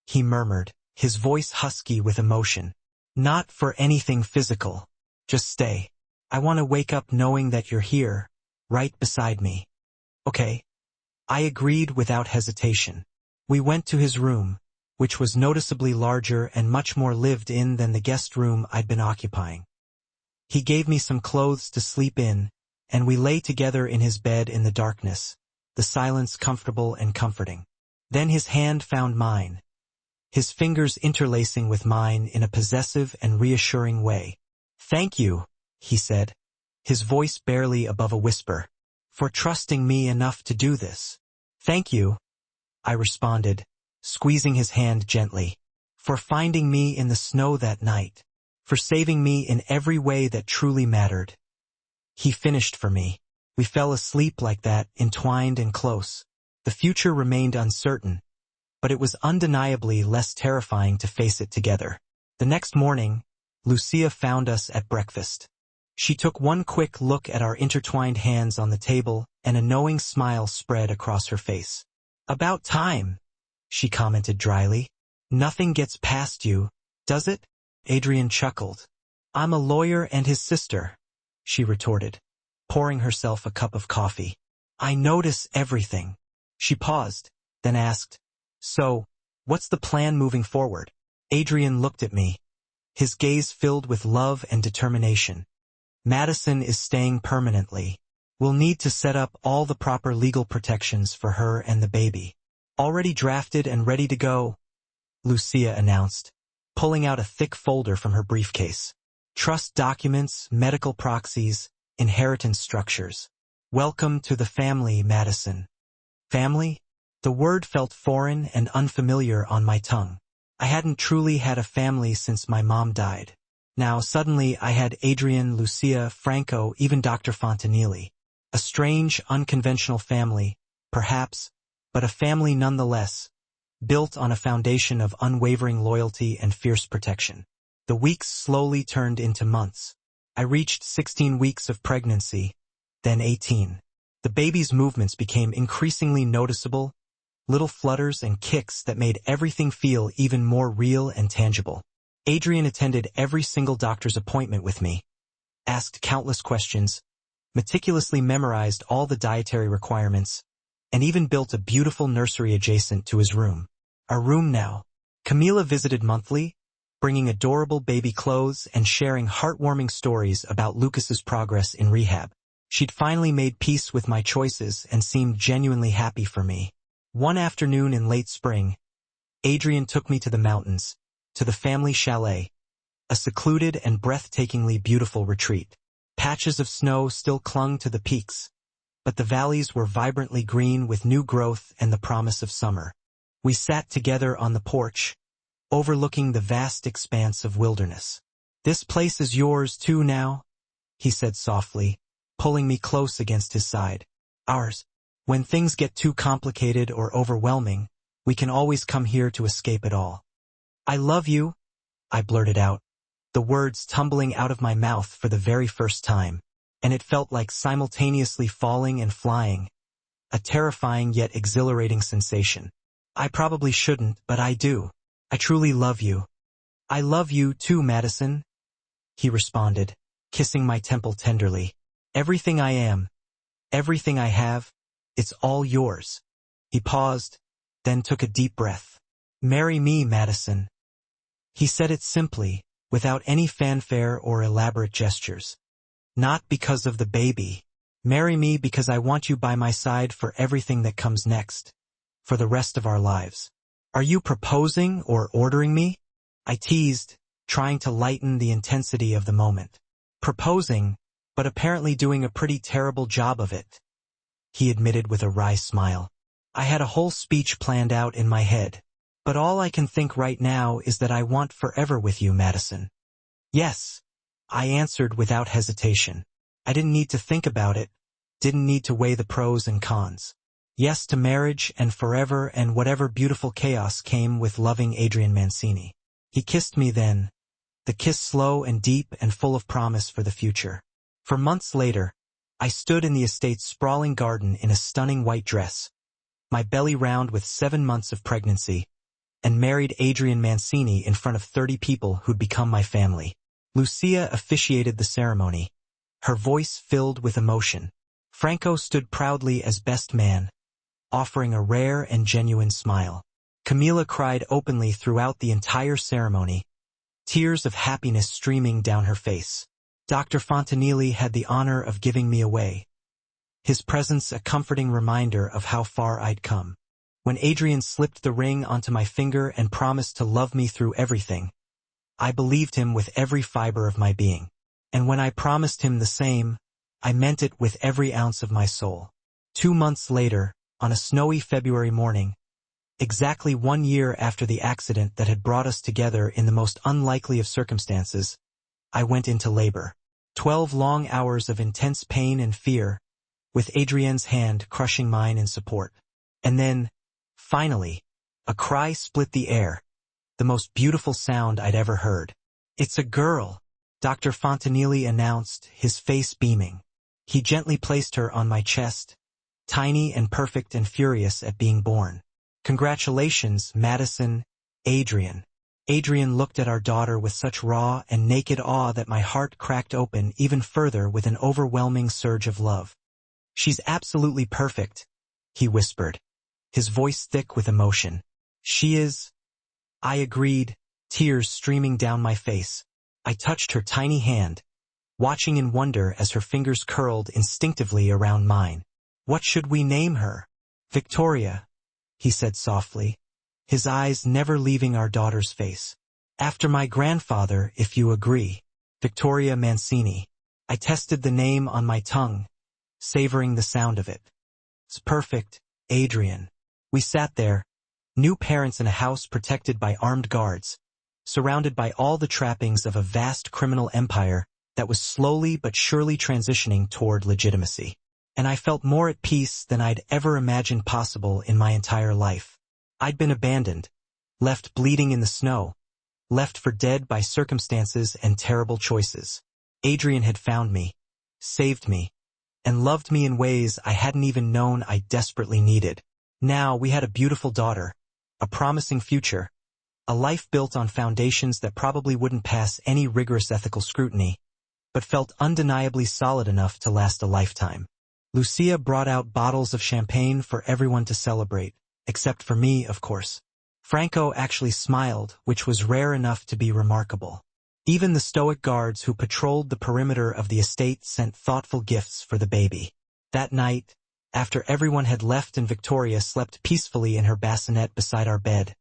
he murmured, his voice husky with emotion. Not for anything physical. Just stay. I want to wake up knowing that you're here, right beside me. Okay. I agreed without hesitation. We went to his room, which was noticeably larger and much more lived in than the guest room I'd been occupying. He gave me some clothes to sleep in, and we lay together in his bed in the darkness, the silence comfortable and comforting. Then his hand found mine, his fingers interlacing with mine in a possessive and reassuring way. "Thank you," he said, his voice barely above a whisper, "for trusting me enough to do this." "Thank you," I responded, squeezing his hand gently, "for finding me in the snow that night, for saving me in every way that truly mattered." He finished for me. We fell asleep like that, entwined and close. The future remained uncertain, but it was undeniably less terrifying to face it together. The next morning, Lucia found us at breakfast. She took one quick look at our intertwined hands on the table, and a knowing smile spread across her face. "About time," she commented dryly. "Nothing gets past you, does it?" Adrian chuckled. "I'm a lawyer and his sister," she retorted, pouring herself a cup of coffee. "I notice everything." She paused, then asked, "So, what's the plan moving forward?" Adrian looked at me, his gaze filled with love and determination. "Madison is staying permanently. We'll need to set up all the proper legal protections for her and the baby." "Already drafted and ready to go," Lucia announced, pulling out a thick folder from her briefcase. "Trust documents, medical proxies, inheritance structures. Welcome to the family, Madison." Family? The word felt foreign and unfamiliar on my tongue. I hadn't truly had a family since my mom died. Now suddenly I had Adrian, Lucia, Franco, even Dr. Fontanilli. A strange, unconventional family, perhaps, but a family nonetheless, built on a foundation of unwavering loyalty and fierce protection. The weeks slowly turned into months. I reached 16 weeks of pregnancy, then 18. The baby's movements became increasingly noticeable, little flutters and kicks that made everything feel even more real and tangible. Adrian attended every single doctor's appointment with me, asked countless questions, meticulously memorized all the dietary requirements, and even built a beautiful nursery adjacent to his room. Our room now. Camila visited monthly, bringing adorable baby clothes and sharing heartwarming stories about Lucas's progress in rehab. She'd finally made peace with my choices and seemed genuinely happy for me. One afternoon in late spring, Adrian took me to the mountains, to the family chalet, a secluded and breathtakingly beautiful retreat. Patches of snow still clung to the peaks, but the valleys were vibrantly green with new growth and the promise of summer. We sat together on the porch, overlooking the vast expanse of wilderness. "This place is yours too now," he said softly, pulling me close against his side. "Ours. When things get too complicated or overwhelming, we can always come here to escape it all." "I love you," I blurted out, the words tumbling out of my mouth for the very first time, and it felt like simultaneously falling and flying, a terrifying yet exhilarating sensation. "I probably shouldn't, but I do. I truly love you." "I love you too, Madison," he responded, kissing my temple tenderly. "Everything I am, everything I have, it's all yours." He paused, then took a deep breath. "Marry me, Madison." He said it simply, without any fanfare or elaborate gestures. "Not because of the baby. Marry me because I want you by my side for everything that comes next, for the rest of our lives." "Are you proposing or ordering me?" I teased, trying to lighten the intensity of the moment. "Proposing, but apparently doing a pretty terrible job of it," he admitted with a wry smile. "I had a whole speech planned out in my head, but all I can think right now is that I want forever with you, Madison." "Yes," I answered without hesitation. I didn't need to think about it, didn't need to weigh the pros and cons. Yes to marriage and forever and whatever beautiful chaos came with loving Adrian Mancini. He kissed me then, the kiss slow and deep and full of promise for the future. For months later, I stood in the estate's sprawling garden in a stunning white dress, my belly round with 7 months of pregnancy, and married Adrian Mancini in front of 30 people who'd become my family. Lucia officiated the ceremony, her voice filled with emotion. Franco stood proudly as best man, offering a rare and genuine smile. Camila cried openly throughout the entire ceremony, tears of happiness streaming down her face. Dr. Fontanilli had the honor of giving me away, his presence a comforting reminder of how far I'd come. When Adrian slipped the ring onto my finger and promised to love me through everything, I believed him with every fiber of my being. And when I promised him the same, I meant it with every ounce of my soul. 2 months later, on a snowy February morning, exactly 1 year after the accident that had brought us together in the most unlikely of circumstances, I went into labor. 12 long hours of intense pain and fear, with Adrienne's hand crushing mine in support. And then, finally, a cry split the air, the most beautiful sound I'd ever heard. "It's a girl," Dr. Fontanilli announced, his face beaming. He gently placed her on my chest, tiny and perfect and furious at being born. "Congratulations, Madison, Adrian." Adrian looked at our daughter with such raw and naked awe that my heart cracked open even further with an overwhelming surge of love. "She's absolutely perfect," he whispered, his voice thick with emotion. "She is." I agreed, tears streaming down my face. I touched her tiny hand, watching in wonder as her fingers curled instinctively around mine. "What should we name her?" "Victoria," he said softly, his eyes never leaving our daughter's face. "After my grandfather, if you agree. Victoria Mancini." I tested the name on my tongue, savoring the sound of it. "It's perfect, Adrian." We sat there, new parents in a house protected by armed guards, surrounded by all the trappings of a vast criminal empire that was slowly but surely transitioning toward legitimacy. And I felt more at peace than I'd ever imagined possible in my entire life. I'd been abandoned, left bleeding in the snow, left for dead by circumstances and terrible choices. Adrian had found me, saved me, and loved me in ways I hadn't even known I desperately needed. Now we had a beautiful daughter, a promising future, a life built on foundations that probably wouldn't pass any rigorous ethical scrutiny, but felt undeniably solid enough to last a lifetime. Lucia brought out bottles of champagne for everyone to celebrate, except for me, of course. Franco actually smiled, which was rare enough to be remarkable. Even the stoic guards who patrolled the perimeter of the estate sent thoughtful gifts for the baby. That night, after everyone had left and Victoria slept peacefully in her bassinet beside our bed,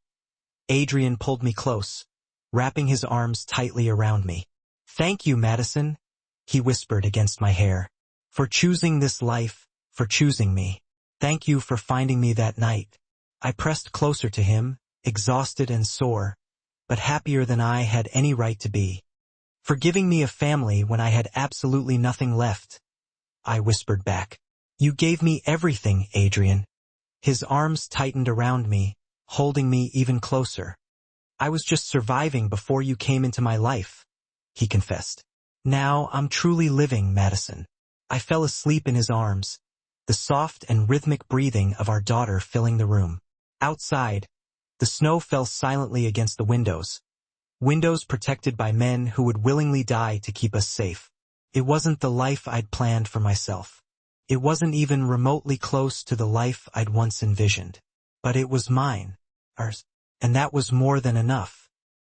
Adrian pulled me close, wrapping his arms tightly around me. "Thank you, Madison," he whispered against my hair, "for choosing this life, for choosing me. Thank you for finding me that night." I pressed closer to him, exhausted and sore, but happier than I had any right to be. "For giving me a family when I had absolutely nothing left," I whispered back. "You gave me everything, Adrian." His arms tightened around me, holding me even closer. "I was just surviving before you came into my life," he confessed. "Now I'm truly living, Madison." I fell asleep in his arms, the soft and rhythmic breathing of our daughter filling the room. Outside, the snow fell silently against the windows protected by men who would willingly die to keep us safe. It wasn't the life I'd planned for myself. It wasn't even remotely close to the life I'd once envisioned. But it was mine, ours, and that was more than enough.